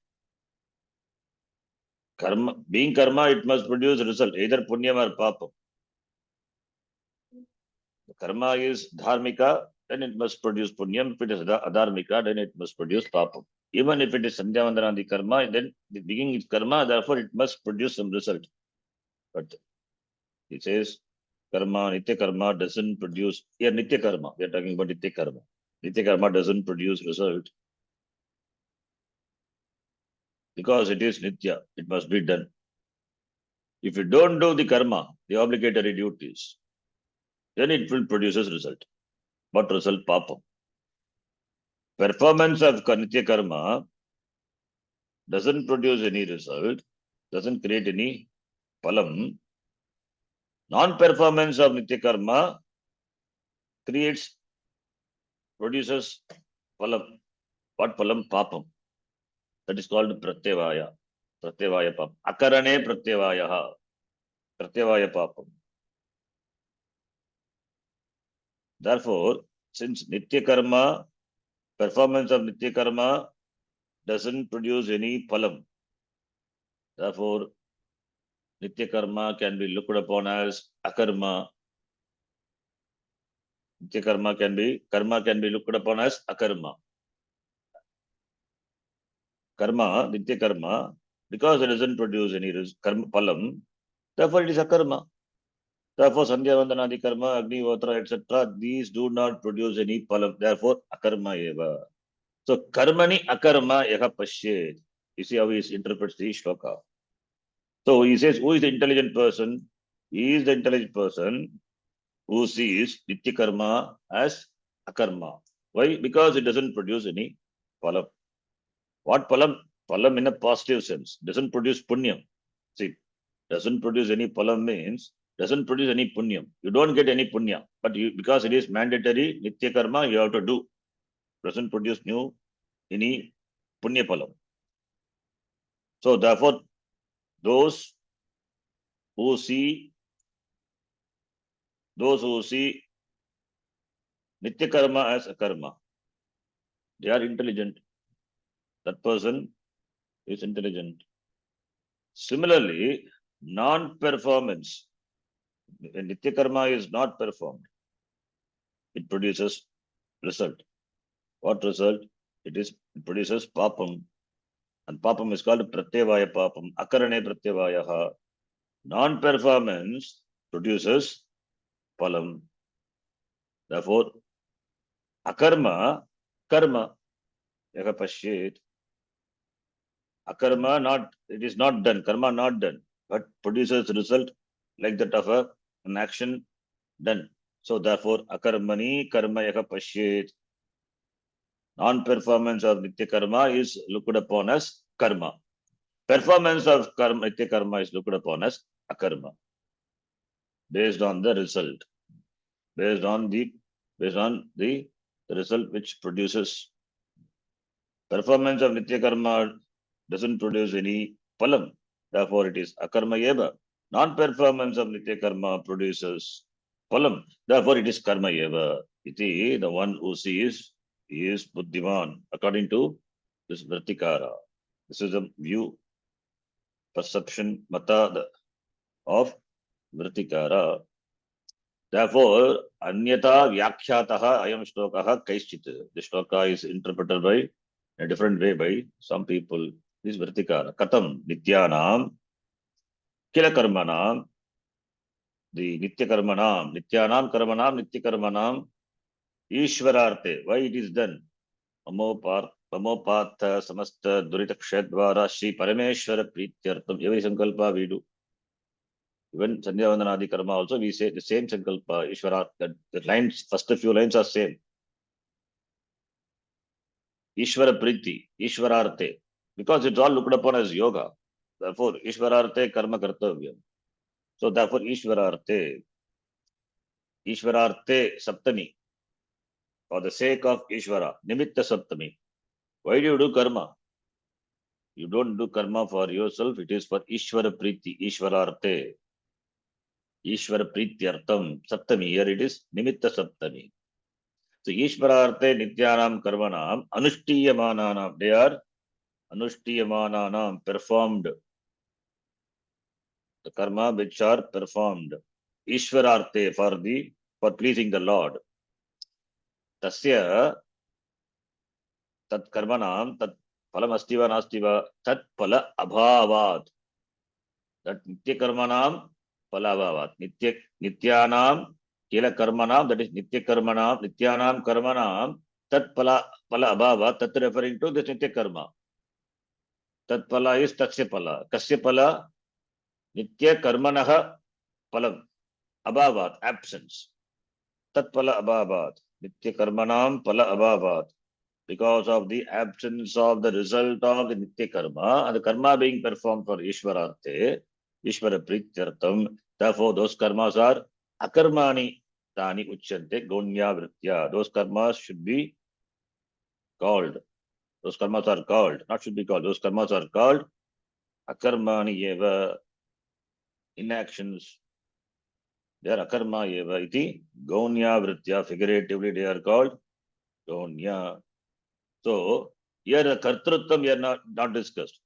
Karma, being karma, it must produce result, either punyam or papam. The karma is dharmika, then it must produce punyam. If it is adharmika, then it must produce papam. Even if it is sandhya vandana the karma, then the beginning is karma, therefore it must produce some result. But it says karma, nitya karma doesn't produce. Here nitya karma, we are talking about nitya karma. Nitya karma doesn't produce result. Because it is nitya, it must be done. If you don't do the karma, the obligatory duties, then it will produce a result. What result? Papam. Performance of nitya karma doesn't produce any result, doesn't create any phalam. Non-performance of nitya karma produces phalam. What phalam? Papam. That is called pratyavaya. Pratyavaya papam. Akarane pratyavayaha. Pratyavaya papam. Therefore, since nitya karma, performance of nitya karma doesn't produce any phalam. Therefore, nitya karma can be looked upon as akarma. Nitya karma can be looked upon as akarma. Karma, nitya karma, because it doesn't produce any karma phalam, therefore it is akarma. Therefore, Sandhya Vandanadi karma, Agni Hotra, etc., these do not produce any phalam. Therefore, akarma eva. So, karmani akarma yaha pashyet. You see how he interprets the shloka. So, he says, who is the intelligent person? He is the intelligent person who sees nitya karma as akarma. Why? Because it doesn't produce any phalam. What phalam? Phalam in a positive sense. Doesn't produce punyam. See, doesn't produce any phalam means doesn't produce any punyam. You don't get any punya, but because it is mandatory nitya karma, you have to do. Doesn't produce any punya phalam. So therefore, those who see nitya karma as a karma, they are intelligent. That person is intelligent. Similarly, non-performance. When nitya karma is not performed, it produces result. What result? It produces papam. And papam is called pratyavaya papam. Akarane pratyavayaha. Non-performance produces phalam. Therefore, akarma, karma, yaha pashyet. Akarma, it is not done. Karma not done, but produces result like that of an action done. So therefore, akarmani karma yaha pashyet. Non-performance of nitya karma is looked upon as karma. Performance of nitya karma is looked upon as akarma. Based on the result. Based on the result which produces. Performance of nitya karma doesn't produce any phalam. Therefore, it is akarma eva. Non-performance of nitya karma produces phalam. Therefore, it is karma eva. Iti, the one who sees, is buddhiman, according to this Vratikara. This is a view, perception, mata of Vratikara. Therefore, anyata vyakhyataha ayam shlokaha kaischit. The shloka is interpreted by a different way by some people. This is Vratikara. Katam nityanam kila karmanam. The nitya karmanam, nityanam karmanam, nitya karmanam, ishwararte. Why it is done? Amopatha samasta duritakshadvara Shri Parameshwara Prityartam. Every sankalpa we do. Even Sandhya Vandanadi karma also we say the same sankalpa, Ishvara. The lines, first few lines are same. Ishvara Priti, Ishwararte. Because it's all looked upon as yoga. Therefore, Ishwararte karma kartavyam. So therefore, Ishwararte Saptami. For the sake of Ishvara, Nimitta Saptami. Why do you do karma? You don't do karma for yourself, it is for Ishvara Priti, Ishwararte. Ishvara Prityartam, Saptami. Here it is Nimitta Saptami. So Ishwararte Nityanam Karmanam, Anushtiyamananam. They are Anushtiyamananam, performed. The karma which are performed. Ishwararte, for pleasing the Lord. Tasya tat karmanam tat phalam astiva nastiva tat phala abhavat. That nitya karmanam phala abhavat. Nityanam kila karmanam, that is nitya karmanam, nityanam karmanam tat phala abhavat. Tat referring to this nitya karma. Tat phala is tatsya phala. Kasya phala? Nitya karmanaha phalam abhavat, absence. Tat phala abhavat. Nitya karmanam phala abhavat. Because of the absence of the result of the nitya karma and the karma being performed for Ishwararte, Ishvara Prityartam, therefore those karmas are akarmani. tani uchyante gonya vritya. Those karmas should be called. Those karmas are called, not should be called. Those karmas are called akarmani eva, inactions. They are akarma eva iti gonya vritya. Figuratively, they are called gonya. So here the kartrutvam we are not discussed.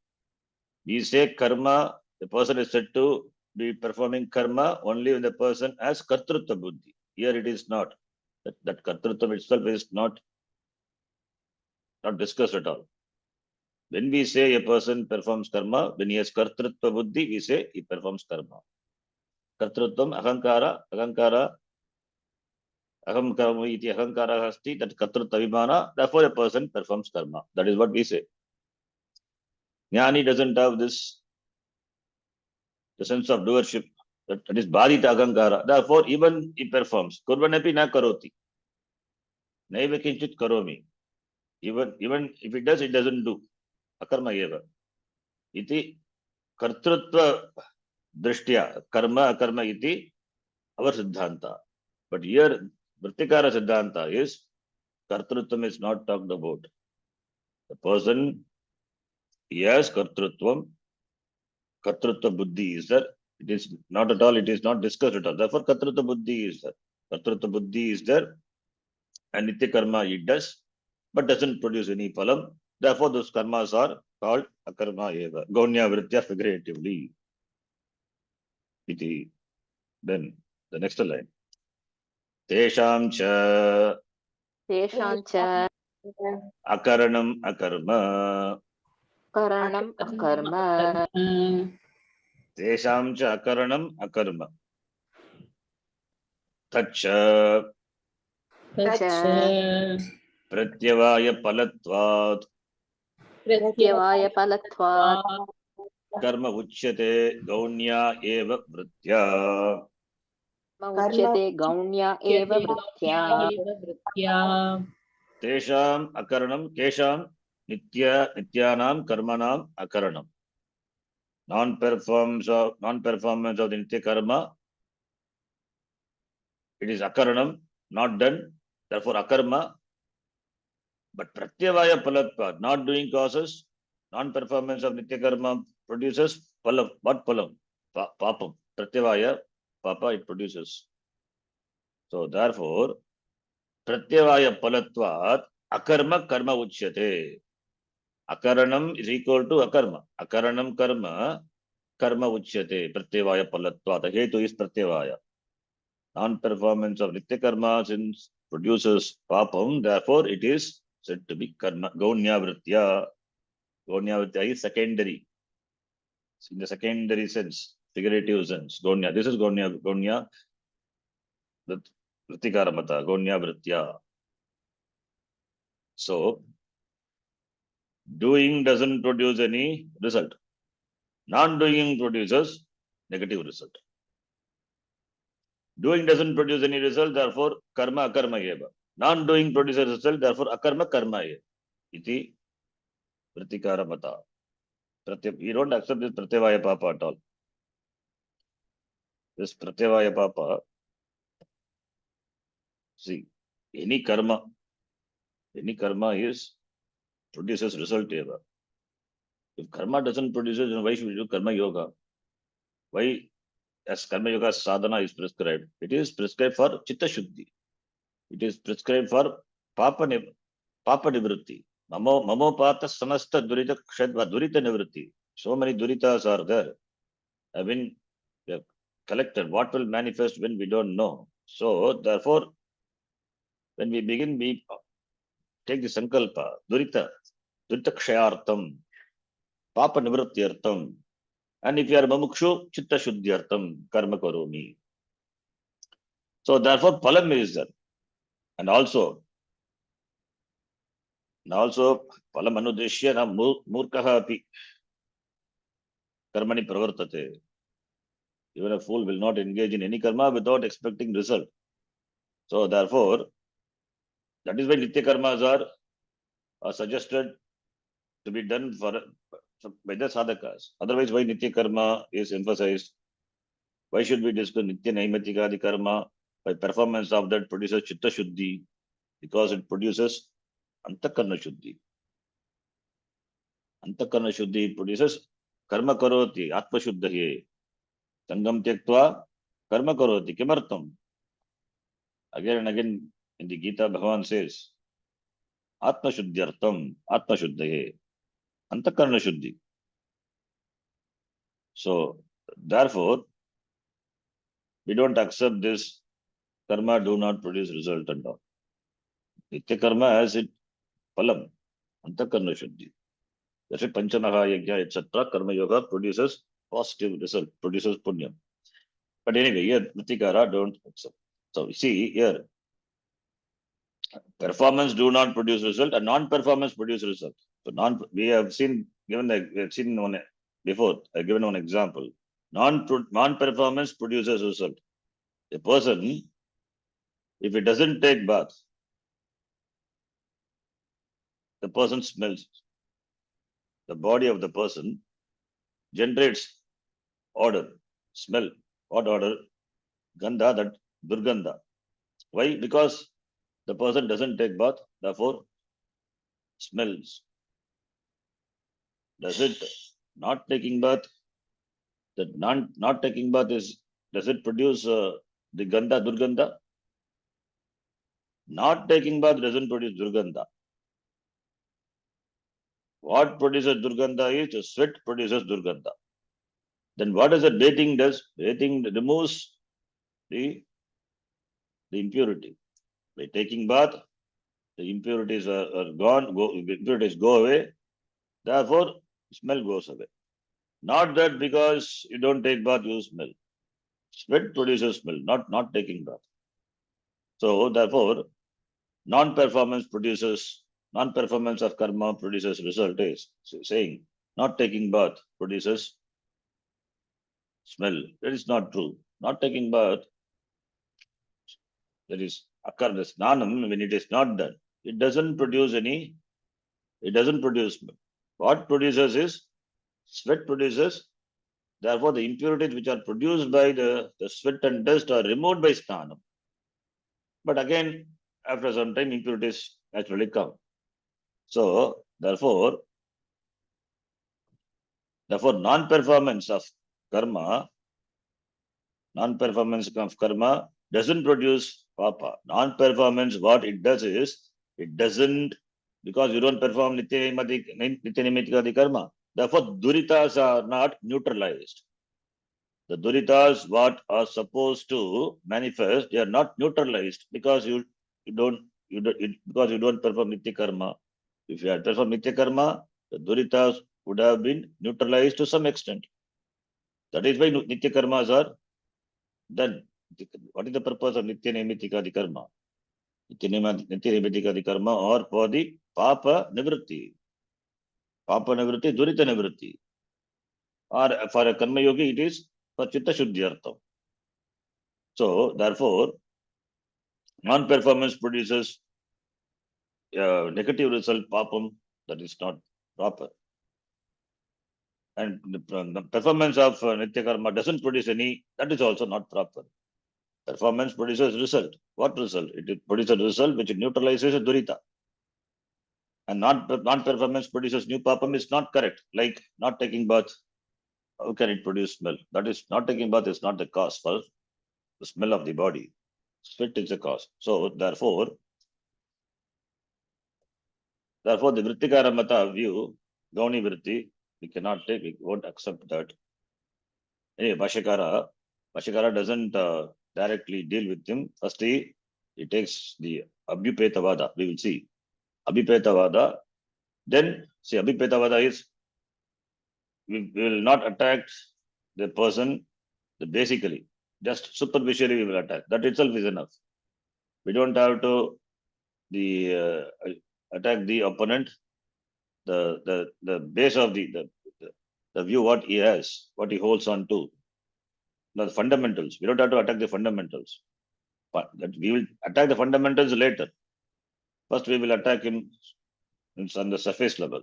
We say karma, the person is said to be performing karma only when the person has kartrutva buddhi. Here it is not. That kartrutvam itself is not discussed at all. When we say a person performs karma, when he has kartrutva buddhi, we say he performs karma. Kartrutvam ahankara, aham karma iti ahankara hasti, that kartrutva vimana, therefore a person performs karma. That is what we say. Jnani doesn't have this, the sense of doership. That is bharita ahankara. Therefore, even he performs. Kurvanapi na karoti. Naiva kinchit karomi. Even if it does, it doesn't do. Akarma eva. Iti kartrutva drishtya. Karma akarma iti our siddhanta. But here, Vrittikara siddhanta is kartrutvam is not talked about. The person, he has kartrutvam. Kartrutva buddhi is there. It is not at all, it is not discussed at all. Therefore, kartrutva buddhi is there. Kartrutva buddhi is there. And nitya karma it does, but doesn't produce any phalam. Therefore, those karmas are called akarma eva. Gonya vritya figuratively. Iti. Then the next line. Tesham cha Teshancha akaranam akarma. karanam akarma. Tesham cha akaranam akarma. Tacha pratyavaya palatvat Pratyavaya palatvat karma uchyate gaunya eva vritya. uchyate gaunya eva vritya. Tesham akaranam kesham nityanam karmanam akaranam. Non-performance of the nitya karma, it is akaranam, not done, therefore akarma. But pratyavaya palatva, not doing causes, non-performance of nitya karma produces palam. What palam? Papam. Pratyavaya, papa it produces. So therefore, pratyavaya palatvat akarma karma uchyate. Akaranam is equal to akarma. Akaranam karma, karma uchyate. Pratyavaya palatva. The hetu is pratyavaya. Non-performance of nitya karma since produces papam, therefore it is said to be karma. Gaunya vritya. Gaunya vritya is secondary. In the secondary sense, figurative sense. Gaunya. This is Gaunya. Vrittikara mata. Gaunya vritya. So, doing doesn't produce any result. Non-doing produces negative result. Doing doesn't produce any result, therefore karma akarma eva. Non-doing produces result, therefore akarma karma eva. Iti Vrittikara mata. We don't accept this pratyavaya papa at all. This pratyavaya papa, see, any karma is produces result eva. If karma doesn't produce it, then why should we do karma yoga? Why, as karma yoga sadhana is prescribed, it is prescribed for chitta shuddhi. It is prescribed for papa nivritti. Mamo pata samasta durita kshadva durita nivritti. So many duritas are there. I mean, we have collected. What will manifest when we don't know? So therefore, when we begin, we take the sankalpa, durita kshayartam, papa nivrityartam. And if you are mamukshu, chitta shuddhyartam, karma karomi. So therefore, palam is there. And also, palam anudeshya na murkaha api karmani pravartate. Even a fool will not engage in any karma without expecting result. So therefore, that is why nitya karmas are suggested to be done by the sadhakas. Otherwise, why nitya karma is emphasized? Why should we discuss nitya naimatikadi karma? By performance of that produces Chitta Shuddhi, because it produces Antakarna Shuddhi. Antakarna Shuddhi produces Karma Karoti, Atma Shuddhaye. Sangam Tyaktva, Karma Karoti. Kimartam? Again and again in the Gita, Bhagavan says, Atma Shuddhyartam, Atma Shuddhaye. Antakarna Shuddhi. So, therefore, we don't accept this karma do not produce result and all. Nitya karma has it phalam, antakarna shuddhi. That's why Panchamaha Yajna, etc. Karma Yoga produces positive result, produces punya. But anyway, here Vritikara don't accept. So, see here, performance do not produce result and non-performance produce result. So, we have seen, we have seen one before, I have given one example. Non-performance produces result. A person, if he doesn't take bath, the person smells. The body of the person generates odor, smell. What odor? Gandha, that durgandha. Why? Because the person doesn't take bath, therefore smells. Does it not taking bath? That not taking bath does it produce the gandha, durgandha? Not taking bath doesn't produce durgandha. What produces durgandha is the sweat produces durgandha. Then what does the bathing does? Bathing removes the impurity. By taking bath, the impurities are gone, impurities go away, therefore smell goes away. Not that because you don't take bath, you smell. Sweat produces smell, not taking bath. So therefore, non-performance of karma produces result is saying not taking bath produces smell. That is not true. Not taking bath, that is akarna snanam, when it is not done, it doesn't produce smell. What produces is sweat produces. Therefore, the impurities which are produced by the sweat and dust are removed by snanam. But again, after some time, impurities naturally come. So, therefore, non-performance of karma doesn't produce papa. Non-performance, what it does is, it doesn't, because you don't perform nitya nimitika karma. Therefore, duritas are not neutralized. The duritas, what are supposed to manifest, they are not neutralized because you don't perform nitya karma. If you had performed nitya karma, the duritas would have been neutralized to some extent. That is why nitya karmas are done. What is the purpose of nitya nimitika karma? Nitya nimitika karma or for the papa nivritti. Papa nivritti, durita nivritti. Or for a karma yogi, it is for chitta shuddhyartam. So, therefore, non-performance produces negative result, papam, that is not proper. And the performance of nitya karma doesn't produce any, that is also not proper. Performance produces result. What result? It produces a result which neutralizes a durita. And non-performance produces new papam is not correct. Like not taking bath, how can it produce smell? That is, not taking bath is not the cause for the smell of the body. Sweat is the cause. So therefore, the Vrittikara Mata view, Gauni Vritti, we cannot take, we won't accept that. Anyway, Bhashyakara doesn't directly deal with him. First, he takes the Abhyupetavada, we will see. Abhyupetavada, then, see, Abhyupetavada is, we will not attack the person basically, just superficially we will attack. That itself is enough. We don't have to attack the opponent, the base of the view, what he has, what he holds on to. The fundamentals. We don't have to attack the fundamentals. But we will attack the fundamentals later. First, we will attack him on the surface level.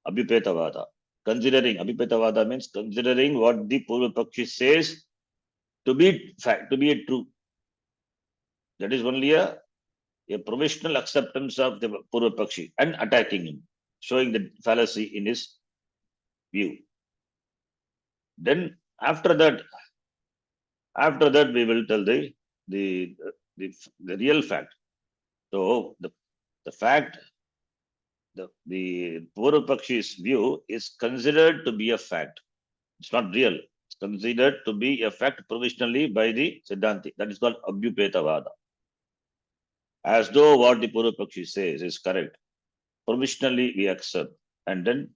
Abhyupetavada. Abhyupetavada means considering what the Purva Pakshi says to be fact, to be a true. That is only a provisional acceptance of the Purva Pakshi and attacking him, showing the fallacy in his view. Then after that we will tell the real fact. So the fact, the Purva Pakshi's view is considered to be a fact. It's not real. It's considered to be a fact provisionally by the Siddhanti. That is called Abhyupetavada. As though what the Purva Pakshi says is correct. Provisionally we accept and then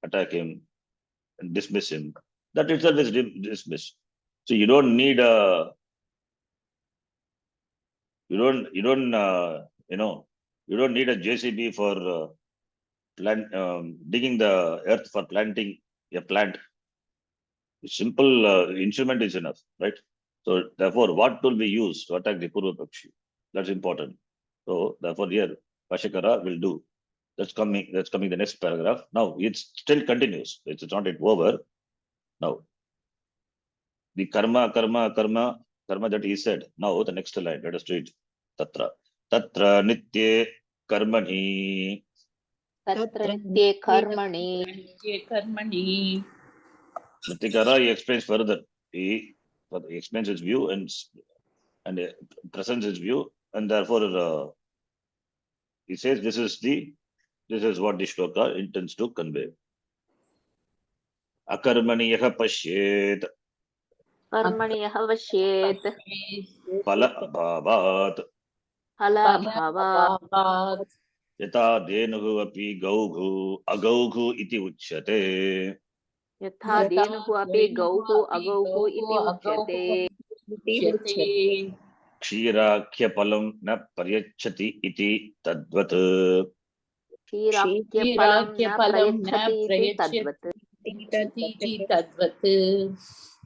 attack him and dismiss him. That itself is dismissed. So you don't need a, you don't need a JCB for digging the earth for planting a plant. A simple instrument is enough, right? So therefore, what tool we use to attack the Purva Pakshi? That's important. So therefore, here Vashikara will do. That's coming the next paragraph. Now it still continues. It's not yet over. Now the karma that he said. Now the next line, let us read. Tatra nitye karmani. Tatra nitye karmani. Karmani. Nityakara, he explains further. He explains his view and presents his view, and therefore he says this is what the shloka intends to convey. Akarmani yaha pashyet. Karmani yaha vashyet. Phala abhavat. Phala bhavat. Yata denuhu api gaughu agaughu iti uchyate. Yatha denuhu api gauhu agauhu iti uchyate. Kshirakya palam na paryachati iti tadvat. Kshirakya palam na prayachati iti tadvat.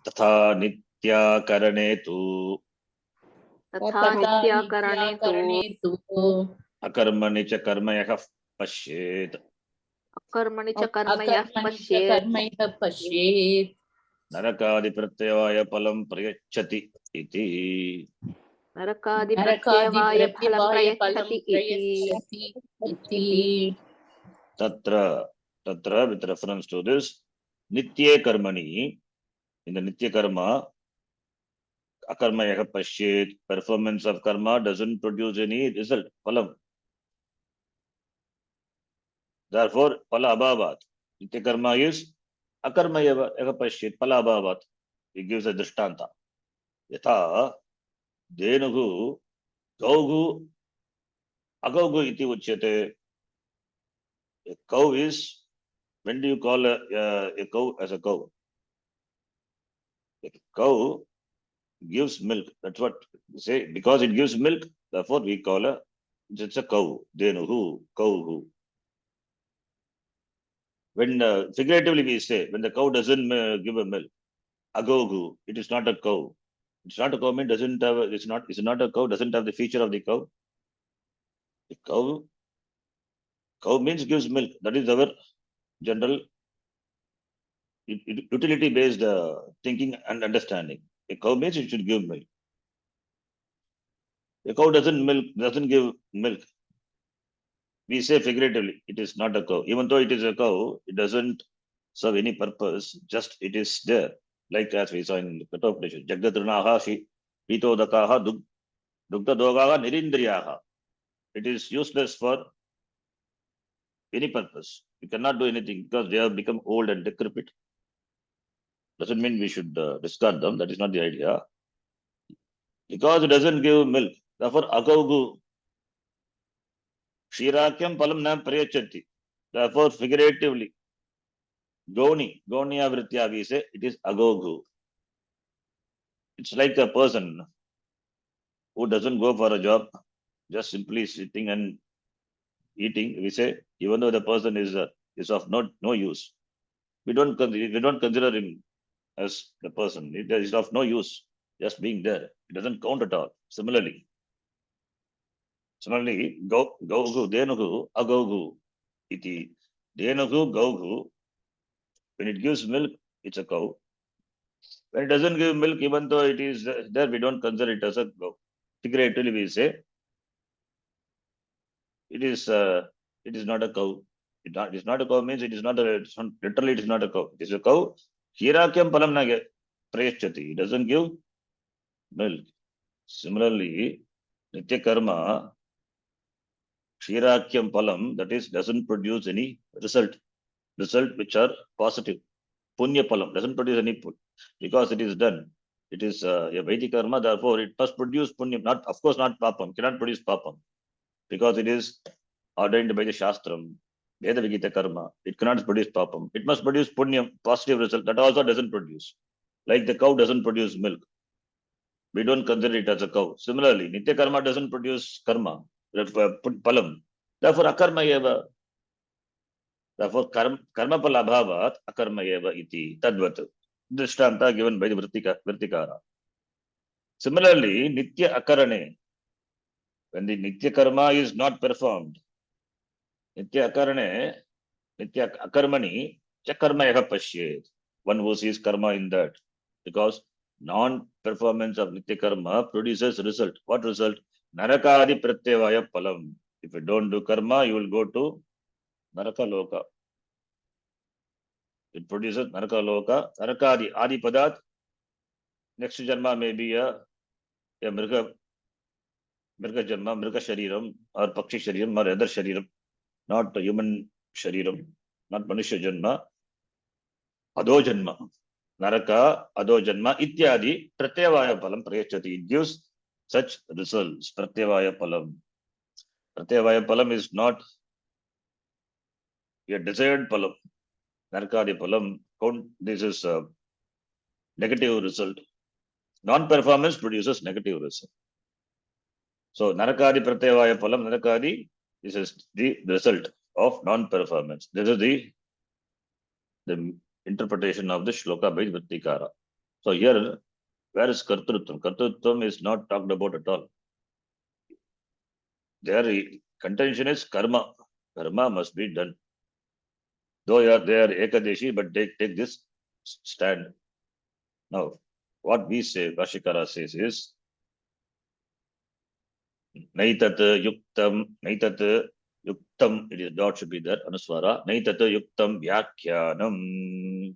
Tatha nitya karane tu. Tatha nitya karane tu. Akarmani cha karma yaha pashyet. Akarmani cha karma yah pashyet. Narakadi pratyavaya palam prayachati iti. Narakadi pratyavaya phalam prayachati iti. Tatra with reference to this, nitye karmani, in the nitya karma, akarma yaha pashyet, performance of karma doesn't produce any result, phalam. Therefore, phala abhavat. Nitya karma is akarma yaha pashyet, phala abhavat. He gives a drishtanta. Yatha denuhu gaugu agaugu iti uchyate. A cow is, when do you call a cow as a cow? A cow gives milk. That's what we say. Because it gives milk, therefore we call it's a cow. Denuhu, cow. When figuratively we say, when the cow doesn't give a milk, agogu, it is not a cow. It's not a cow, means doesn't have, it's not a cow, doesn't have the feature of the cow. The cow means gives milk. That is our general utility based thinking and understanding. A cow means it should give milk. A cow doesn't give milk. We say figuratively, it is not a cow. Even though it is a cow, it doesn't serve any purpose, just it is there. Like as we saw in the Kathopadesha, Jagatrinaha Pitodakaha Dukta Dogaha Nirindriyaha. It is useless for any purpose. We cannot do anything because they have become old and decrepit. Doesn't mean we should discard them. That is not the idea. Because it doesn't give milk. Therefore, Agaugu Shirakyam Palam Nam Priyachati. Therefore, figuratively, Goni Avritya, we say it is Agogu. It's like a person who doesn't go for a job, just simply sitting and eating. We say, even though the person is of no use, we don't consider him as the person. It is of no use, just being there. It doesn't count at all. Similarly, Gaugu, Denugu, Agogu, iti. Denugu, Gaugu, when it gives milk, it's a cow. When it doesn't give milk, even though it is there, we don't consider it as a cow. Figuratively, we say it is not a cow. It is not a cow means it is not literally it is not a cow. It is a cow. Hirakyam palam na prayachati. It doesn't give milk. Similarly, nitya karma, Shirakyam palam, that is, doesn't produce any result which are positive. Punya palam doesn't produce any because it is done. It is a Vedic karma, therefore it must produce punyam, not, of course, not papam, cannot produce papam because it is ordained by the Shastram, Veda Vigita karma. It cannot produce papam. It must produce punyam, positive result, that also doesn't produce. Like the cow doesn't produce milk. We don't consider it as a cow. Similarly, Nitya karma doesn't produce karma, palam. Therefore, akarma eva. Therefore, karma palabhavat akarma eva iti tadvat. Drishtanta given by the Vrittikara. Similarly, Nitya akarane, when the Nitya karma is not performed, Nitya akarane, Nitya akarmani, chakarma yaha pashyet. One who sees karma in that. Because non-performance of Nitya karma produces result. What result? Narakadi pratyavaya palam. If you don't do karma, you will go to Naraka Loka. It produces Naraka Loka. Narakadi, Adi Padat. Next janma may be a Mrga janma, Mrga Shariram, or Pakshi Shariram, or other Shariram, not human Shariram, not Manusha janma, Ado janma, Naraka, Ado janma, Ityadi, Pratyavaya palam prayachati. It gives such results. Pratyavaya palam. Pratyavaya palam is not a desired palam. Narakadi palam, this is a negative result. Non-performance produces negative result. So, Narakadi Pratyavaya palam, Narakadi, this is the result of non-performance. This is the interpretation of the shloka by Vrittikara. So, here, where is Kartrutvam? Kartrutvam is not talked about at all. Their contention is karma. Karma must be done. Though they are Ekadeshi, but take this stand. Now, what we say, Bhashikara says is, Naitat yuktam, it is dot should be there, Anuswara. Naitat yuktam vyakhyanam.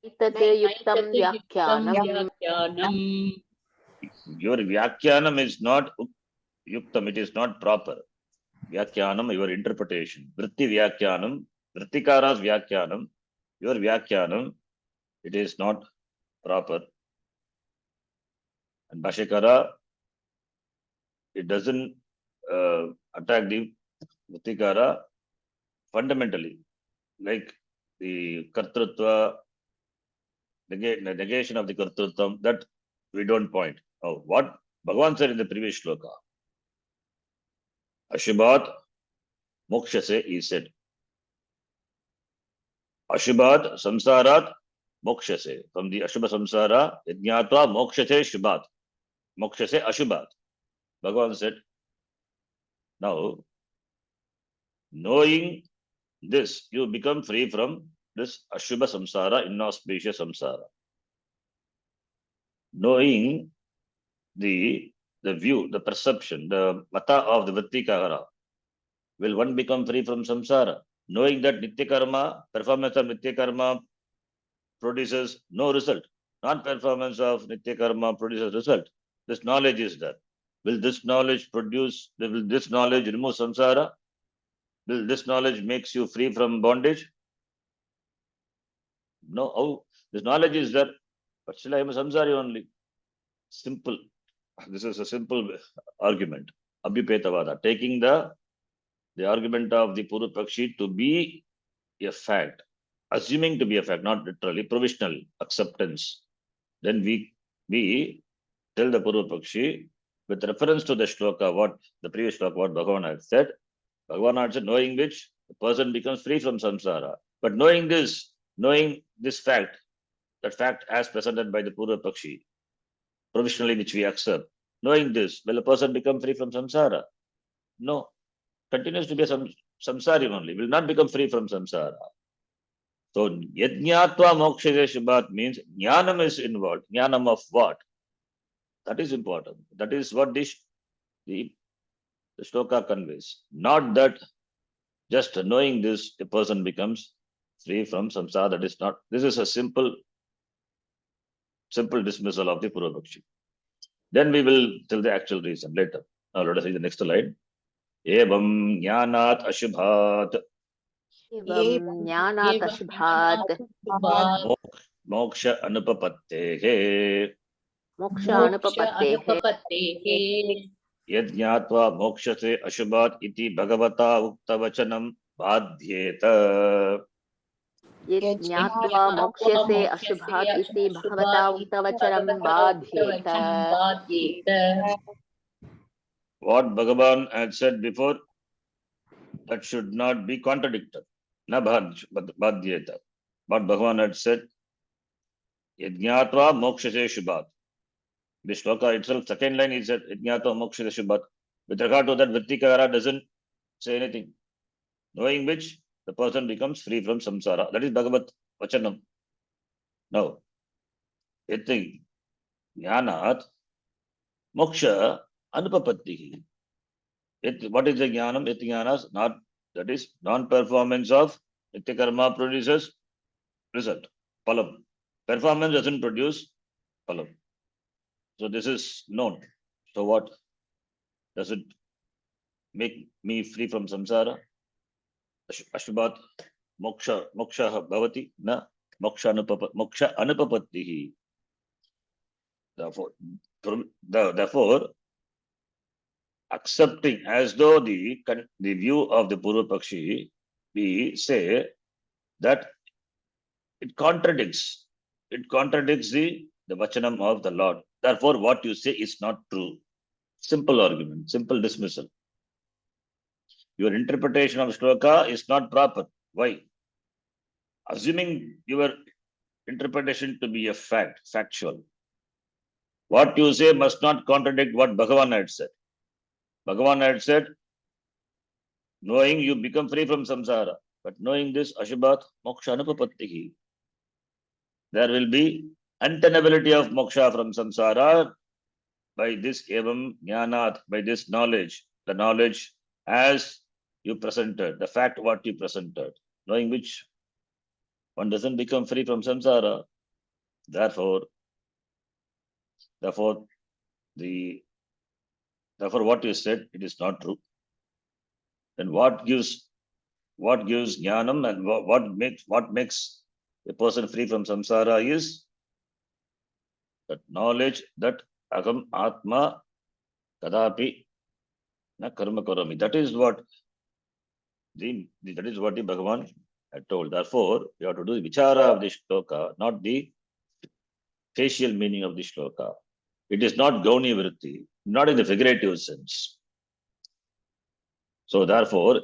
Itate yuktam vyakhyanam. Vyakyanam. Your vyakhyanam is not yuktam, it is not proper. Vyakhyanam, your interpretation. Vritti vyakhyanam, Vrittikara's vyakhyanam, your vyakhyanam, it is not proper. And Bhashikara, it doesn't attack the Vrittikara fundamentally, like the Kartrutva, negation of the Kartrutvam, that we don't point. Now, what Bhagavan said in the previous shloka, Ashubhat mokshase, he said. Ashubhat samsarat mokshase. From the Ashubha samsara, yajnatva mokshase shubhat. Mokshase ashubhat. Bhagavan said, now, knowing this, you become free from this Ashubha samsara, inauspicious samsara. Knowing the view, the perception, the mata of the Vrittikara, will one become free from samsara? Knowing that Nitya karma, performance of Nitya karma produces no result. Non-performance of Nitya karma produces result. This knowledge is there. Will this knowledge remove samsara? Will this knowledge makes you free from bondage? No. How? This knowledge is there, but still I am a samsari only. Simple. This is a simple argument. Abhipetavada. Taking the argument of the Purva Pakshi to be a fact, assuming to be a fact, not literally, provisional acceptance. Then we tell the Purva Pakshi, with reference to the shloka, what the previous shloka, what Bhagavan had said, knowing which the person becomes free from samsara. But knowing this fact, that fact as presented by the Purva Pakshi, provisionally which we accept, knowing this, will a person become free from samsara? No. Continues to be a samsari only, will not become free from samsara. So, yajñātva mokshase shubhat means jnanam is involved. Jnanam of what? That is important. That is what the shloka conveys. Not that just knowing this, a person becomes free from samsara. That is not. This is a simple dismissal of the Purvapakshi. Then we will tell the actual reason later. Now let us read the next line. Evam jnanat ashubhat एवं ज्ञानात् अशुभात् moksha anupapattehe मोक्षानुपपत्तेः yad jnatva mokshase ashubhat iti bhagavata uktavachanam badhyeta. यत् ज्ञात्वा मोक्ष्यसे अशुभात् इति भगवता उक्तवचनं बाध्येत. What Bhagavan had said before, that should not be contradicted. Na badhyeta. What Bhagavan had said, yajñātva mokshase shubhat. The shloka itself, second line is that yajñātva mokshase shubhat. With regard to that, Vrittikara doesn't say anything. Knowing which, the person becomes free from samsara. That is Bhagavat Vachanam. Now, yati jnanat moksha anupapattihi. What is the jnanam? Yati jnanas, not, that is non-performance of nitya karma produces result, palam. Performance doesn't produce palam. So this is known. So what? Does it make me free from samsara? Ashubhat moksha bhavati na moksha anupapattihi. Therefore, accepting as though the view of the Purvapakshi, we say that it contradicts the vachanam of the Lord. Therefore, what you say is not true. Simple argument, simple dismissal. Your interpretation of shloka is not proper. Why? Assuming your interpretation to be a factual. What you say must not contradict what Bhagavan had said. Bhagavan had said, knowing you become free from samsara. But knowing this, Ashubhat moksha anupapattihi. There will be untenability of moksha from samsara by this evam jnanat, by this knowledge, the knowledge as you presented, the fact what you presented, knowing which one doesn't become free from samsara. Therefore, what you said, it is not true. Then what gives jnanam and what makes a person free from samsara is that knowledge that agam atma kadapi na karma karami. That is what the Bhagavan had told. Therefore, you have to do the vichara of the shloka, not the facial meaning of the shloka. It is not gauni vritti, not in the figurative sense. So therefore,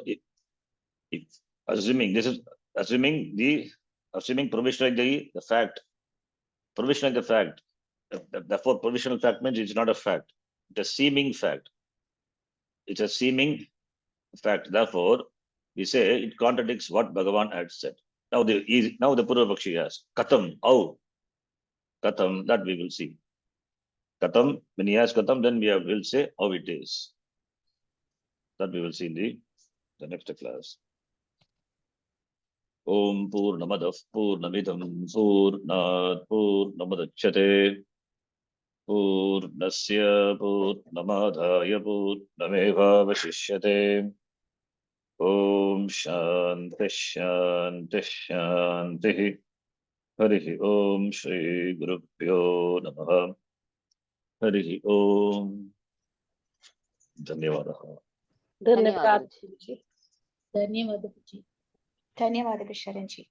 if assuming provisionally the fact, therefore provisional fact means it's not a fact, it's a seeming fact. It's a seeming fact. Therefore, we say it contradicts what Bhagavan had said. Now the Purvapakshi has katam, how? Katam, that we will see. Katam, when he has katam, then we will say how it is. That we will see in the next class. Om Purnamadav Purnamidam Purnat Purnamadachyate Purnasya Purnamadhaya Purnameva Vashishyate. Om Shanti Shanti Shanti. Harihi Om Shri Gurubhyo Namaha. Harihi Om. Dhanyavadaha. धन्यवाद. धन्यवाद. ಧನ್ಯವಾದ Sharan G.